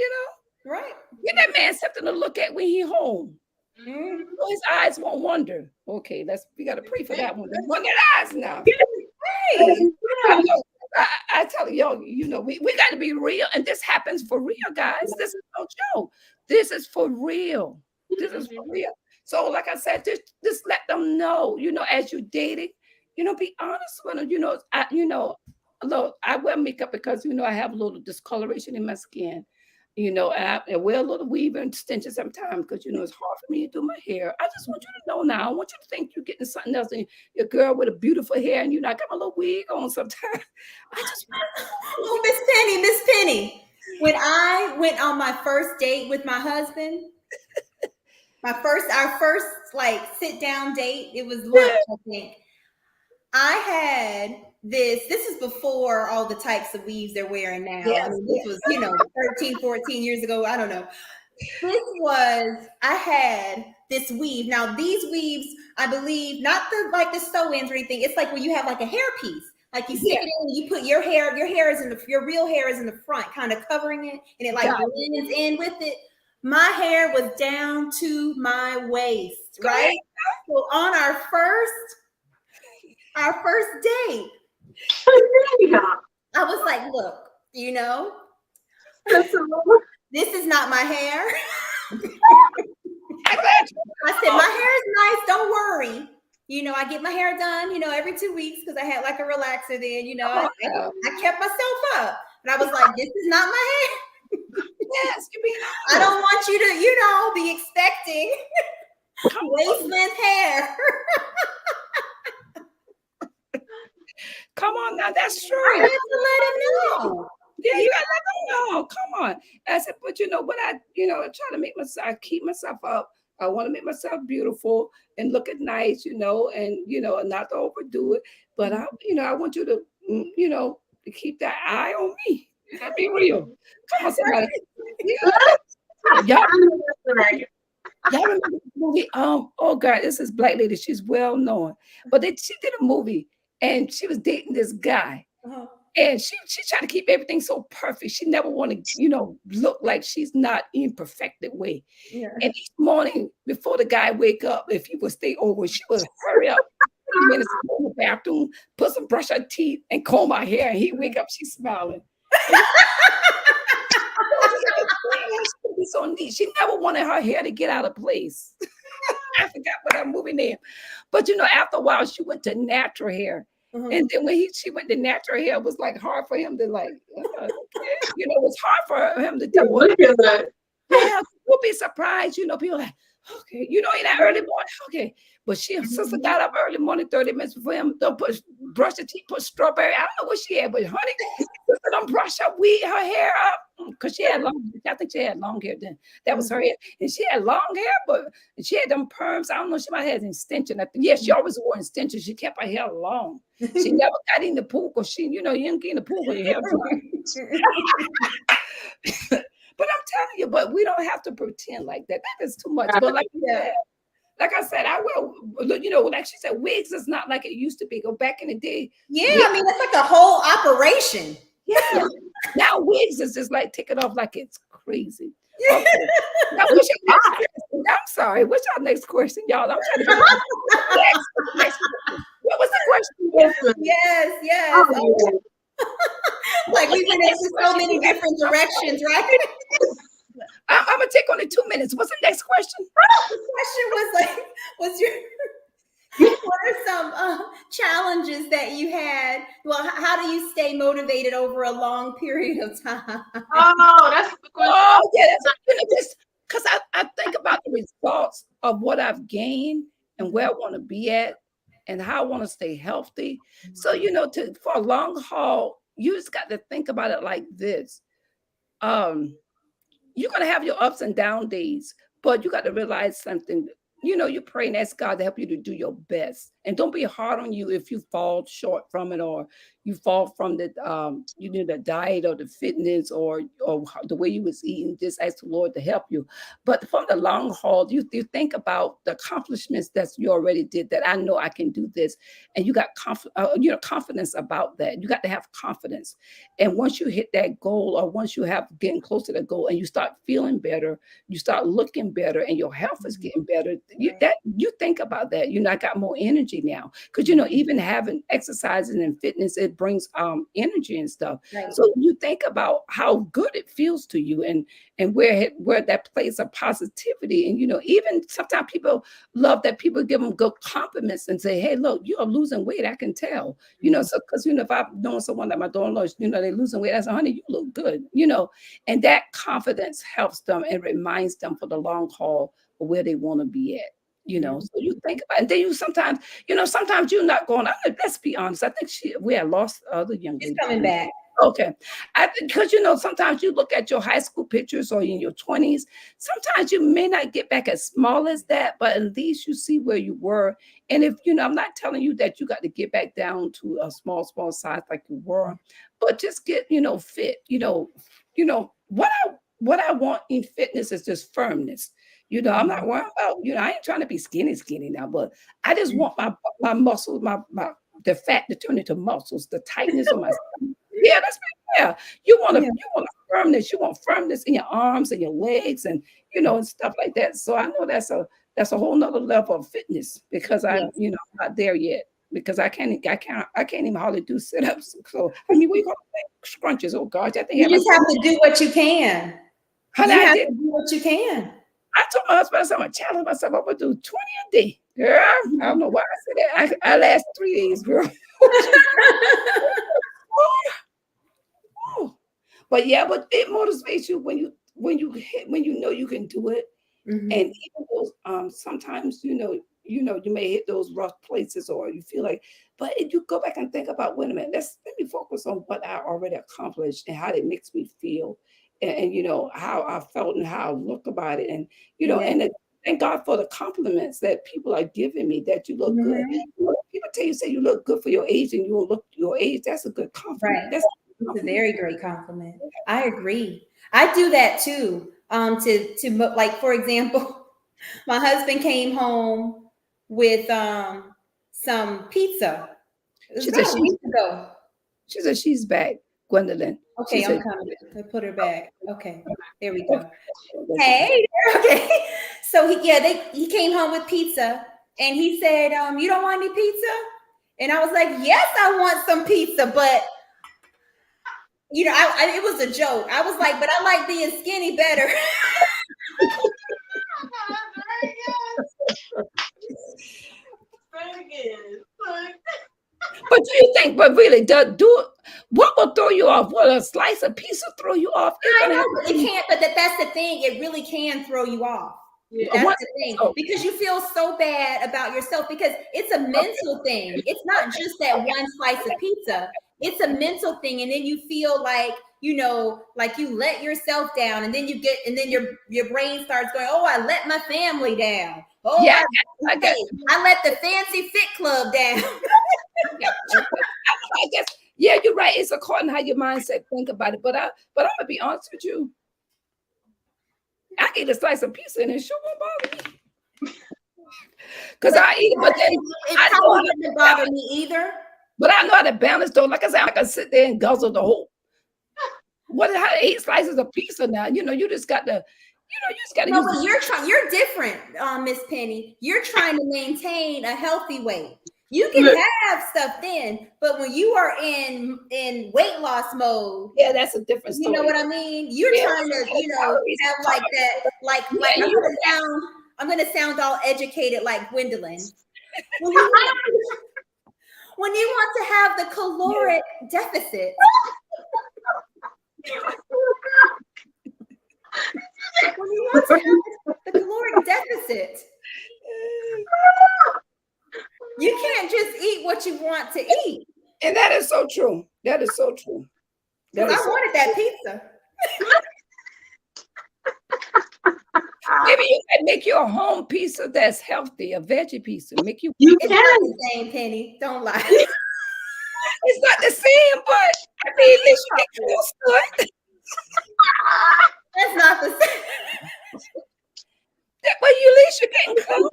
Right. get that man something to look at when he home. Mm-hmm. So his eyes won't wander. Okay, we got to pray for that one. Wonder eyes now. Hey. I tell you, we got to be real, and this happens for real, guys. This is no joke. This is for real. This is for real. So, like I said, just let them know, as you dating, be honest with them. Look, I wear makeup because I have a little discoloration in my skin. And I wear a little weave and extensions sometimes because it's hard for me to do my hair. I just want you to know now. I want you to think you're getting something else, and your girl with a beautiful hair, and I got my little wig on sometimes. I just Oh, Miss Penny. When I went on my first date with my husband, our first like sit down date, it was lunch, I think. I had this is before all the types of weaves they're wearing now. Yes, I mean, this was, 13, 14 years ago. I don't know. I had this weave. Now, these weaves, I believe, not the sew-ins or anything. It's like when you have like a hairpiece. Like you stick it in, you put your hair is your real hair is in the front, kind of covering it, and it like blends in with it. My hair was down to my waist, right? So on our first date, I was like, look, this is not my hair. I said, my hair is nice. Don't worry. I get my hair done, every 2 weeks because I had like a relaxer then, I kept myself up. But I was like, this is not my hair. Yes, you mean I don't want you to, be expecting waist length hair. Come on now, that's true. I had to let him know. Yeah, you gotta let them know. Come on. I said, but what I try to make myself, I keep myself up. I want to make myself beautiful and look nice, and not to overdo it. But I want you to, to keep that eye on me. You gotta be real. Come on, somebody. Y'all remember the movie? Oh God, this is Black Lady. She's well known, but she did a movie and she was dating this guy. Uh-huh. And she tried to keep everything so perfect. She never wanted, look like she's not in perfected way. Yeah. And each morning before the guy wake up, if he would stay over, she would hurry up 30 minutes to go in the bathroom, put some brush her teeth, and comb her hair. And he wake up, she's smiling. So neat. She never wanted her hair to get out of place. I forgot what that movie name. But after a while, she went to natural hair. Uh-huh. And then when she went to natural hair, it was like hard for him to like, okay, it was hard for him to do it. Look at that. Yeah, you'll be surprised. People like, okay, in that early morning, okay. But sister Mhm. got up early morning, 30 minutes before him, don't brush her teeth, put strawberry. I don't know what she had, but honey, sister don't brush her hair up. Because she had long, I think she had long hair then. That was her Mhm. hair. And she had long hair, but she had them perms. I don't know, she might have had an extension. Yeah, she always wore extensions. She kept her hair long. She never got in the pool because you don't get in the pool when your hair dry. But I'm telling you, but we don't have to pretend like that. That is too much. But Yeah. like I said, I will, like she said, wigs is not like it used to be. Go back in the day, Yeah, wigs, I mean, it's like a whole operation. yeah. Now wigs is just like taking off like it's crazy. Okay. Now what's your next question? I'm sorry. What's your next question, y'all? I'm trying to figure out next question. What was the question again? Listen. Yes, yes. Oh, Oh, yeah. What like was we the went next into so question many you had? different I'm sorry. directions, right? I'm gonna take only 2 minutes. What's the next question? The question was like, was your what are some challenges that you had? Well, how do you stay motivated over a long period of time? Oh, that's the question. Oh, yeah, just because I think about the results of what I've gained and where I want to be at and how I want to stay healthy. So, for a long haul, you just got to think about it like this. Um, you're going to have your ups and down days, but you got to realize something. You pray and ask God to help you to do your best, and don't be hard on you if you fall short from it, or you fall from the diet or the fitness or the way you was eating. Just ask the Lord to help you. But from the long haul, you think about the accomplishments that you already did. That I know I can do this, and you got confidence about that. You got to have confidence. And once you hit that goal, or once you have getting close to the goal, and you start feeling better, you start looking better, and your health is getting better. You think about that. I got more energy now because even having exercising and fitness, it brings energy and stuff. Right. So you think about how good it feels to you, and where that plays a positivity. And even sometimes people love that people give them good compliments and say, "Hey, look, you are losing weight. I can tell." So because if I'm knowing someone like my daughter-in-law, they're losing weight, I say, honey, you look good. And that confidence helps them and reminds them for the long haul of where they want to be at. So you think about it. And then sometimes you're not going, let's be honest. I think we had lost other young She's lady. coming back. Okay. Because, sometimes you look at your high school pictures or in your 20s, sometimes you may not get back as small as that, but at least you see where you were. And if, I'm not telling you that you got to get back down to a small size like you were, but just get, fit. What I want in fitness is just firmness. I'm not worried about, I ain't trying to be skinny now, but I just want my muscles, the fat to turn into muscles, the tightness of my stomach. Yeah, that's right. Yeah. Yeah. You want firmness. You want firmness in your arms and your legs and and stuff like that. So I know that's a whole nother level of fitness because I'm, Yes. not there yet. Because I can't even hardly do sit-ups. So I mean, we call it scrunches. Oh gosh, I think I You have just have to do what you can. honey, You I have did. to do what you can. I told my husband, I said, I'm gonna challenge myself. I'm gonna do 20 a day. Girl, I don't know why I said that. I last 3 days, girl. Oh, but yeah, but it motivates you when you know you can do it. And Mhm. even those sometimes you may hit those rough places or you feel like, but if you go back and think about, wait a minute, let me focus on what I already accomplished and how it makes me feel, and how I felt and how I look about it, and Yeah. thank God for the compliments that people are giving me that you look good. Mhm. People tell you say you look good for your age and you don't look your age. That's a good compliment. Right. That's a It's a compliment. very great compliment. I agree. I do that too. Like for example, my husband came home with some pizza. It was She said about a she's week ago. she said she's back, Gwendolyn. She Okay, I'm said, coming. I put her back. Okay, there we okay, go. she said, Hey, okay. So he came home with pizza and he said, "You don't want any pizza?" And I was like, "Yes, I want some pizza, but it was a joke. I was like, but I like being skinny better." Say it again. do you think? But really, do what will throw you off? Will a slice of pizza throw you off? It's I gonna have know, but to it be can't. But that's the thing. It really can throw you off. Yeah. That's one. the thing, So because you feel so bad about yourself, because it's a mental thing. It's not just that okay, one slice of pizza. It's a mental thing, and then you feel like, like you let yourself down, and then your brain starts going, "Oh, I let my family down. Oh, yeah, I got hey, I let the fancy fit club down." I guess, yeah, you're right. It's according to how your mindset think about it. But I'm gonna be honest with you. I eat a slice of pizza and it sure won't bother me because But I eat it. But then it I know probably how to wouldn't bother balance. me either. But I know how to balance though. Like I said, I can sit there and guzzle the whole. What? How to eat slices of pizza now? You just got to. You just got to No, use but the. you're different, Miss Penny. You're trying to maintain a healthy weight. You can Look, have stuff then, but when you are in weight loss mode, Yeah, that's a different you know story. what I mean? You're Yeah, trying to, calories. have like that, like Yeah, you. I'm gonna sound all educated like Gwendolyn. When you when you want to have the Yeah. caloric deficit, when you want to have the caloric deficit, you can't just eat what you want to eat. And that is so true. That is so true. That Because is I so. wanted that pizza. Maybe you can make you a home pizza that's healthy, a veggie pizza. Make you. you It's not can. the same, Penny. Don't lie. It's not the same, but I mean, at least you get close to it. That's not the same. Well, you at least you're getting close,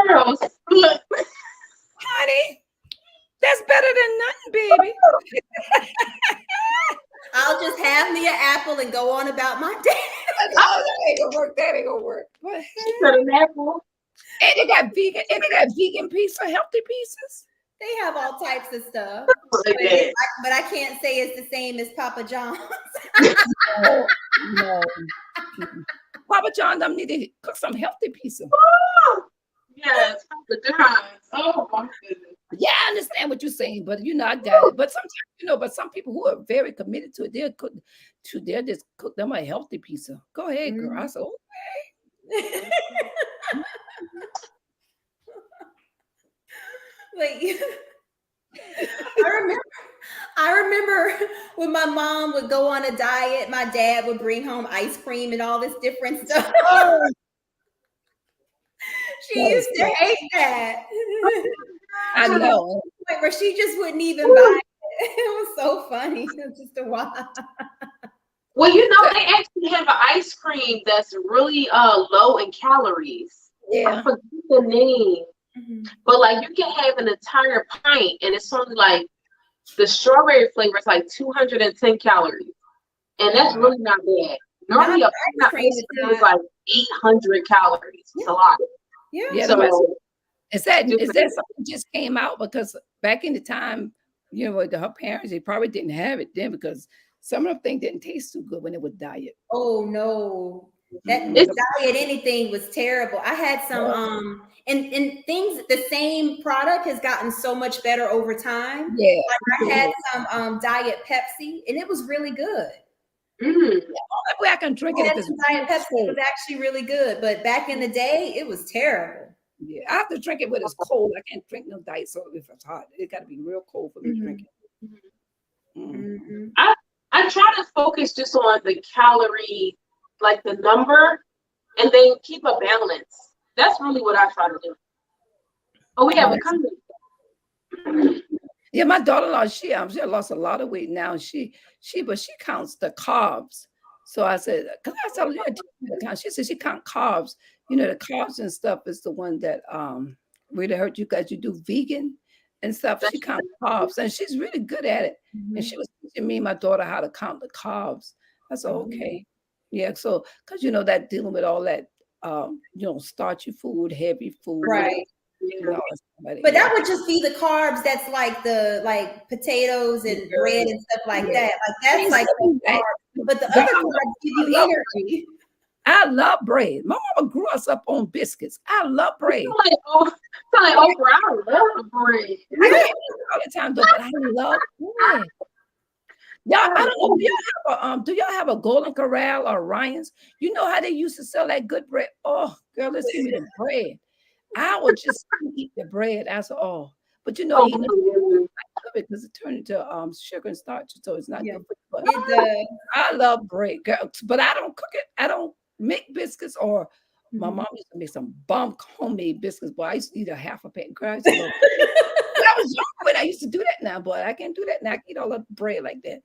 Girls, look. honey. That's better than nothing, baby. I'll just have me an apple and go on about my day. No, that ain't gonna work. That ain't gonna work. But She said an apple. and they got vegan pizza, healthy pizzas. They have all types of stuff, Like that. but I can't say it's the same as Papa John's. No, no. Papa John, them need to cook some healthy pizza. Oh, yes, the guys. Oh my goodness. Yeah, I understand what you're saying, but I got it. But sometimes, but some people who are very committed to it, they'll just cook them a healthy pizza. Go ahead, girl. I said, oh, Like, I remember when my mom would go on a diet, my dad would bring home ice cream and all this different stuff. oh, She that is used to so- hate that. I know. Point where she just wouldn't even buy it. It was so funny. It was just a while. Well, they actually have an ice cream that's really low in calories. I Yeah. forget the name. But like you can have an entire pint and it's only like the strawberry flavor is like 210 calories. And that's really not bad. Normally a pint of ice cream is like 800 calories. It's a lot. Yeah. Yeah. So Is that something that just came out? Because back in the time, with her parents, they probably didn't have it then because some of them things didn't taste too good when it was diet. Oh no. That Mhm. diet anything was terrible. I had some and things, the same product has gotten so much better over time. Yeah. Like I had some diet Pepsi and it was really good. mm, That way I can drink I it if had it's some diet Pepsi, it was actually really good. But back in the day, it was terrible. yeah. I have to drink it when it's cold. I can't drink no diet soda if it's hot. It got to be real cold for me to drink it. Mhm. I try to focus just on the calorie, like the number, and then keep a balance. That's really what I try to do. Oh, we have a comment. Yeah, my daughter-in-law, she lost a lot of weight now. But she counts the carbs. So I said, because I told her, you gotta teach me to count. She said she count carbs. The carbs and stuff is the one that really hurt you because you do vegan and stuff. She counts carbs and she's really good at it. And she was teaching me and my daughter how to count the carbs. I said, okay. Yeah, so because that dealing with all that starchy food, heavy food, Right. and all that stuff. But that would just be the carbs. That's like the potatoes and bread and stuff like that. Like that's like the carbs. But the other carbs give you energy. I love bread. My mama grew us up on biscuits. I love bread. Like Oprah, I love bread. I can't eat it all the time though, but I love bread. Y'all, I don't know. Do y'all have a Golden Corral or Ryan's? You know how they used to sell that good bread? Oh, girl, let's give me the bread. I would just eat the bread. That's all. But Oh, eating it because it turned into sugar and starch, so it's not Yeah, good for you. But it does. I love bread, girl. But I don't cook it. I don't make biscuits or my Mhm. mom used to make some bomb homemade biscuits, but I used to eat a half a pack. Girl, I used to love when I was young when I used to do that now, but I can't do that now. I can eat all the bread like that.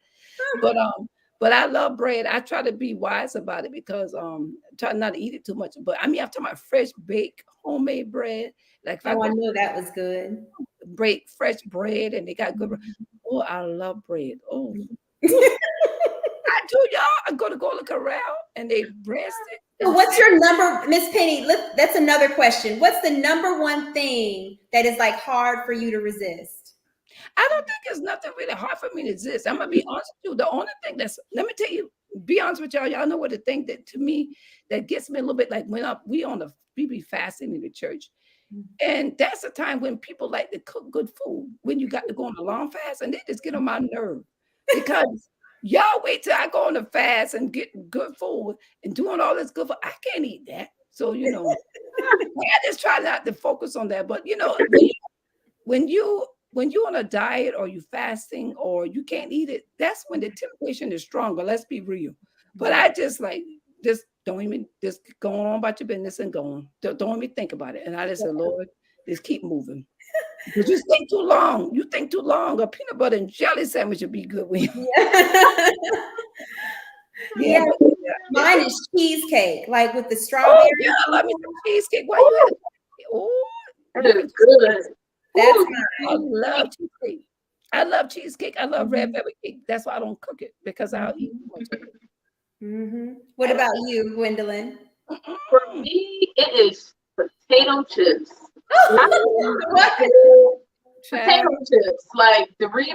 But I love bread. I try to be wise about it because try not to eat it too much. But I mean, I'm talking about fresh baked homemade bread. Like if I Oh, I go knew that was good. break fresh bread and they got good. Oh, I love bread. Oh, I do, y'all. I go to Golden Corral and they breast it. So And what's your number, Miss Penny? That's another question. What's the number one thing that is like hard for you to resist? I don't think it's nothing really hard for me to exist. I'm gonna be honest with you. The only thing that's let me tell you, be honest with y'all. Y'all know what the thing that to me that gets me a little bit like when we be fasting in the church. And that's the time when people like to cook good food when you got to go on a long fast, and they just get on my nerve because y'all wait till I go on a fast and get good food and doing all this good food. I can't eat that. So, I just try not to focus on that. But when you on a diet or you fasting or you can't eat it, that's when the temptation is stronger. Let's be real. But I just like don't even just go on about your business and go on. Don't even think about it. And I just said, Lord, just keep moving. Because you think too long. You think too long. A peanut butter and jelly sandwich would be good with you. Yeah. Yeah, Yeah, but mine is cheesecake, like with the oh strawberries. yeah, I love me some cheesecake. Why you had oh that you is can good. That's Ooh, I mine. love cheesecake. I love cheesecake. I love red Mhm. velvet cake. That's why I don't cook it because I'll eat too much of it. What I don't about you, Gwendolyn? for mm-mm. me, it is potato chips. Not What? Child. potato chips, like Doritos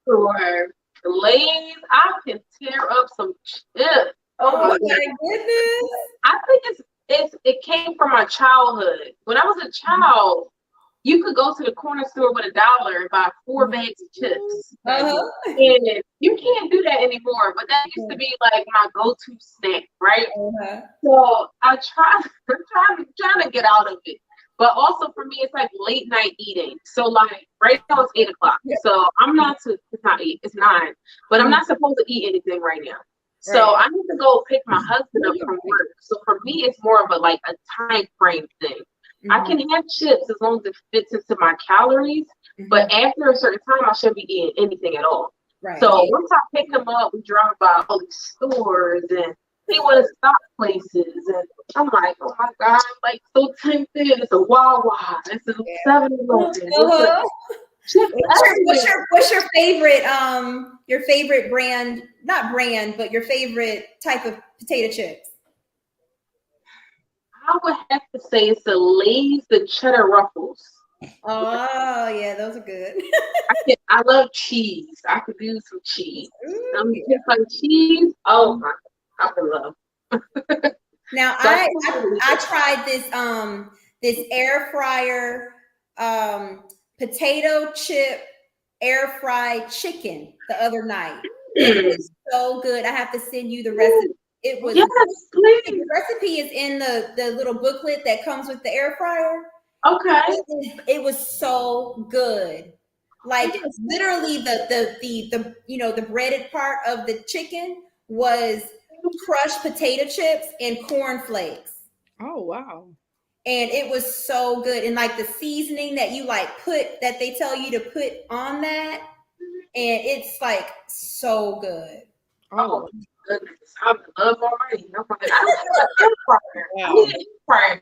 or Lay's. I can tear up some chips. Oh Oh my my god! goodness. I think it came from my childhood. When I was a child, you could go to the corner store with $1 and buy 4 bags of chips. Uh-huh. And you can't do that anymore. But that used to be like my go-to snack, right? Uh-huh. So I'm trying to get out of it. But also for me, it's like late night eating. So like right now it's 8 o'clock. Yeah. So I'm not to it's not 8, it's 9. But I'm not supposed to eat anything right now. So Right. I need to go pick my husband No, up you're from right. work. So for me, it's more of a time frame thing. I Mhm. can have chips as long as it fits into my calories. But after a certain time, I shouldn't be eating anything at all. Right. So Yeah. once I pick him up, we drive by all these stores and he want to stop places. And I'm like, oh my God, I'm like so tempted. It's a Wawa. It's a Yeah. 7-Eleven. It's a Uh-huh. chips everywhere. What's your favorite brand, not brand, but your favorite type of potato chips? I would have to say it's the Lay's, the cheddar ruffles. Oh yeah, those are good. I love cheese. I could use some cheese. Ooh, yeah. Just like cheese. Oh my, I'm in love. Now So I tried this air fryer potato chip air fried chicken the other night. It was so good. I have to send you the recipe. It was yes, The please. recipe is in the little booklet that comes with the air fryer. Okay. It was so good. Like Yes. literally the breaded part of the chicken was crushed potato chips and corn flakes. Oh wow. And it was so good. And like the seasoning that you like put that they tell you to put on that, and it's like so good. Oh Oh goodness, I'm in love already. I'm like, I don't have an air fryer. I wow. need an air fryer.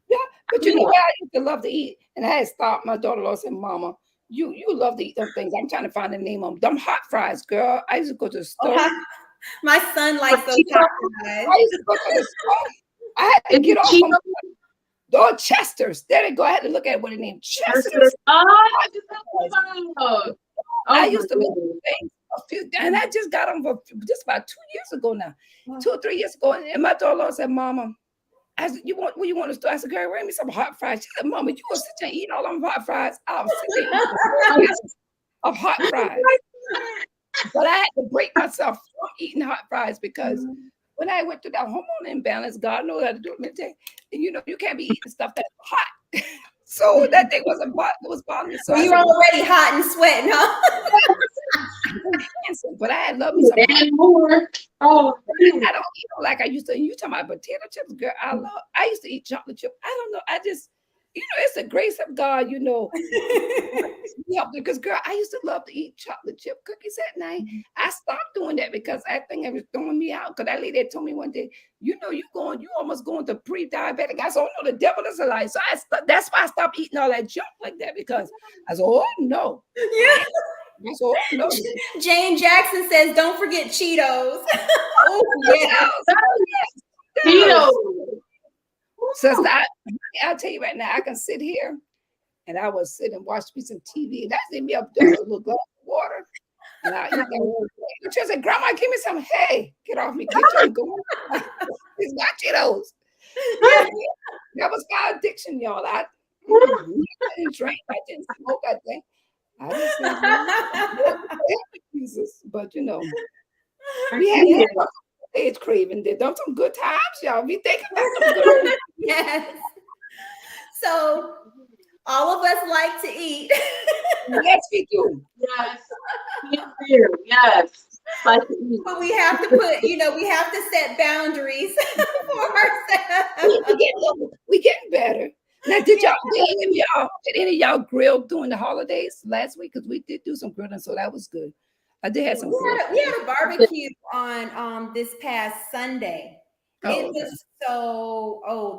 Yeah, but you know Yeah. what I used to love to eat, and I had stopped. My daughter-in-law said, "Mama, you love to eat them things." I'm trying to find the name of them hot fries, girl. I used to go to the Oh, store. my son likes those Cheetos. hot fries. I used to go to the store. I had to Is get it off from Cheetos? oh Chester's. There they go. I had to look at what it named Versus, Chester's. I just have to find out. I Oh my used to love goodness. things. a few, and I just got them for just about 2 years ago now, 2 or 3 years ago. And my daughter said, "Mama," I said, "You want what you want to store?" I said, "Girl, bring me some hot fries." She said, "Mama, you gonna sit there and eat all them hot fries?" I'll sit there and eat the whole box of hot fries. But I had to break myself from eating hot fries because when I went through that hormone imbalance, God knows how to do it. And you can't be eating stuff that's hot. So that thing wasn't it was bothering me. So Well, I you're said, already hot and sweating, huh? but I love me some hot. And more. Oh, I don't eat it like I used to. And you talking about potato chips, girl? I used to eat chocolate chip. I don't know. I just, it's the grace of God. Because girl, I used to love to eat chocolate chip cookies at night. I stopped doing that because I think it was throwing me out. Because that lady told me one day, you almost going to pre-diabetic. I said, oh no, the devil is a lie. So that's why I stopped eating all that junk like that because I said, oh no. Yeah. I said, oh no. Jane Jackson says, "Don't forget Cheetos." Oh yeah. Cheetos. Cheetos. Sister, I'll tell you right now, I can sit here and I will sit and watch me some TV. And that's in me up there, a little glass of water. And I eat that whole thing. She said, "Grandma, give me some." Hey, get off me. Get your going. It's not Cheetos. Yeah. That was my addiction, y'all. I didn't drink. I didn't smoke. I just said, Jesus. But we had age craving. They done some good times, y'all. We thinking about some good. Yes. So all of us like to eat. Yes, we do. Yes. Yes. Like, But we have to we have to set boundaries for ourselves. We getting better. Now, did any of y'all grill during the holidays last week? Because we did do some grilling, so that was good. I did have some grilled. We had a barbecue on this past Sunday. It was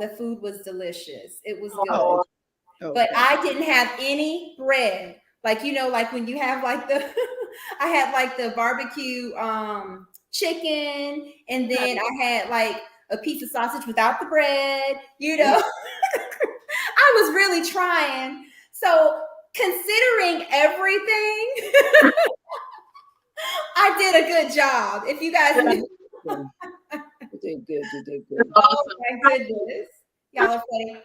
the food was delicious. It was good. But I didn't have any bread. Like like when you have like I had like the barbecue chicken, and then I had like a piece of sausage without the bread, I was really trying. So considering everything, I did a good job. If you guys knew. You did good. Oh my goodness. Y'all are funny.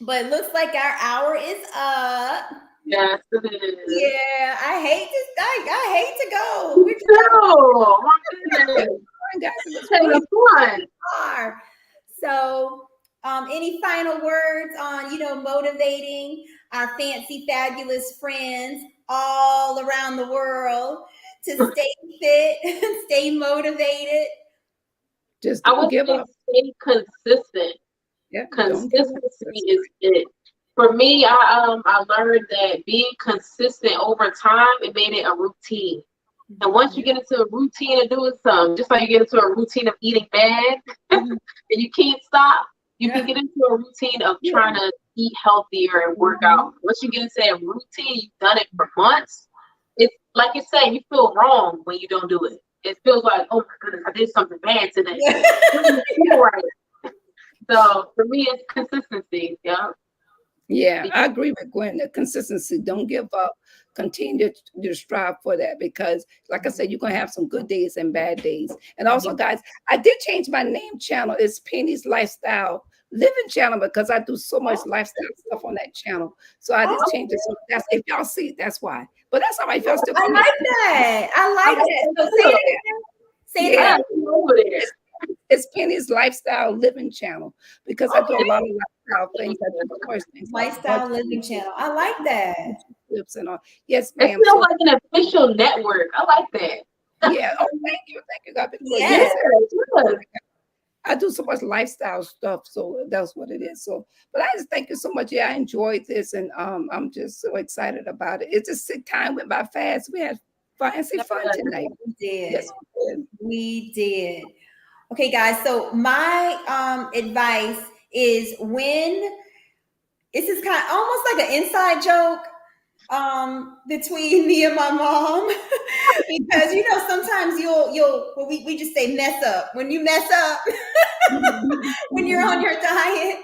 But it looks like our hour is up. yes, it is. Yeah, I hate to go. We're just No, my goodness. It's fun. So, any final words on motivating our fancy, fabulous friends all around the world to stay fit and stay motivated? Just don't give up. Stay consistent. Yeah, consistency is it. For me, I learned that being consistent over time, it made it a routine. And once you get into a routine of doing something, just like you get into a routine of eating bad, and you can't stop, you can get into a routine of trying to eat healthier and work out. Once you get into that routine, you've done it for months. It's like you say, you feel wrong when you don't do it. It feels like, oh my goodness, I did something bad today. So for me, it's consistency. Yeah. Yeah, I agree with Gwen. The consistency. Don't give up. Continue to strive for that because, like I said, you're gonna have some good days and bad days. And also, guys, I did change my name channel. It's Penny's Lifestyle Living Channel because I do so much lifestyle stuff on that channel. So I just changed it. So that's if y'all see it, that's why. But that's how I feel. Still, I like that. I like that. So say it again. Say it again. It's Penny's Lifestyle Living Channel because I do a lot of lifestyle things. I do course things. Lifestyle Living Channel. I like that. Tips and all. Yes, It ma'am. feels like an official network. I like that. Yeah. Oh, thank you, God. Yes. I do so much lifestyle stuff, so that's what it is. So, but I just thank you so much. Yeah, I enjoyed this, and I'm just so excited about it. It's just time went by fast. We had fancy fun tonight. We did. Yes, we did. Okay, guys. So my advice is when this is kind of almost like an inside joke between me and my mom because sometimes we just say mess up. When you mess up when you're on your diet,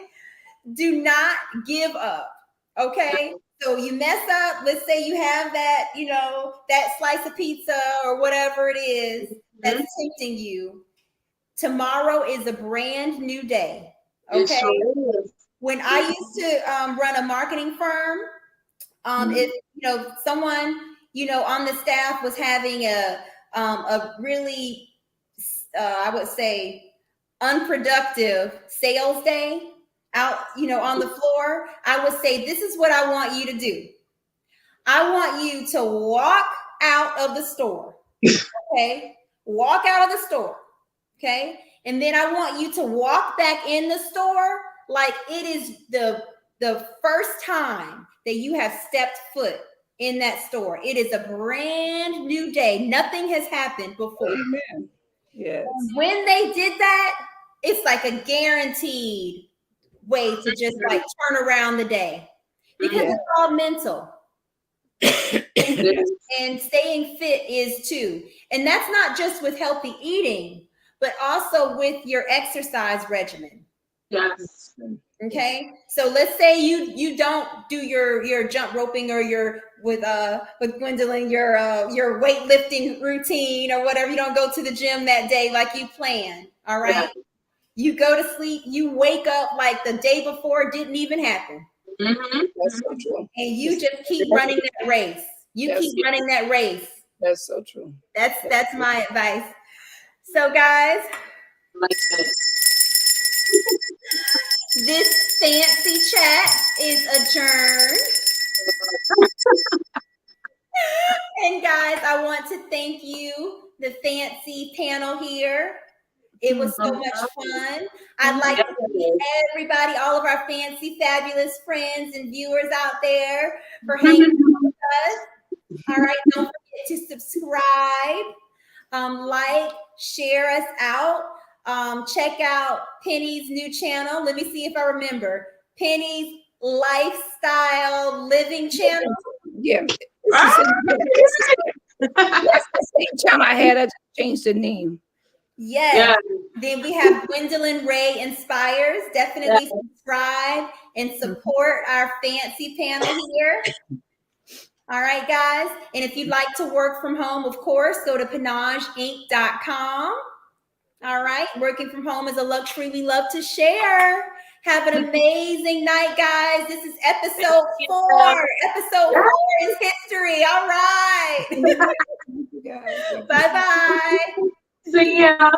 do not give up. Okay, So you mess up, let's say you have that, you know, that slice of pizza or whatever it is that's Mhm. tempting you. Tomorrow is a brand new day. It Okay. sure is. When I used to run a marketing firm, if you know someone you know on the staff was having a really I would say unproductive sales day out, you know, on the floor, I would say this is what I want you to do. I want you to walk out of the store. Okay, walk out of the store. Okay, and then I want you to walk back in the store like it is the first time that you have stepped foot in that store. It is a brand new day. Nothing has happened before. Amen. Yes. When they did that, it's like a guaranteed way to just like turn around the day because Yeah. it's all mental. It is. And staying fit is too. And that's not just with healthy eating, but also with your exercise regimen. Yes. Okay. So let's say you don't do your jump roping or your with Gwendolyn your weightlifting routine or whatever. You don't go to the gym that day like you plan. All Yeah. right. You go to sleep, you wake up like the day before it didn't even happen. That's so Mm-hmm. true. And you just keep running that race. You That's keep running that race. that's so true. That's my advice. So guys, Like that. this fancy chat is adjourned. And guys, I want to thank you, the fancy panel here. It was so much fun. I'd like to thank everybody, all of our fancy, fabulous friends and viewers out there for hanging with us. All right, don't forget to subscribe, like, share us out. Check out Penny's new channel. Let me see if I remember. Penny's Lifestyle Living channel. Yeah. Ah! That's the same channel I had. I just changed the name. Yes. Yeah. Then we have Gwendolyn Ray Inspires. Definitely subscribe and support our fancy panel here. All right, guys. And if you'd like to work from home, of course, go to panageinc.com. All right. Working from home is a luxury we love to share. Have an amazing night, guys. This is episode 4. Episode 4 is history. All right. Yeah. Bye-bye. See ya.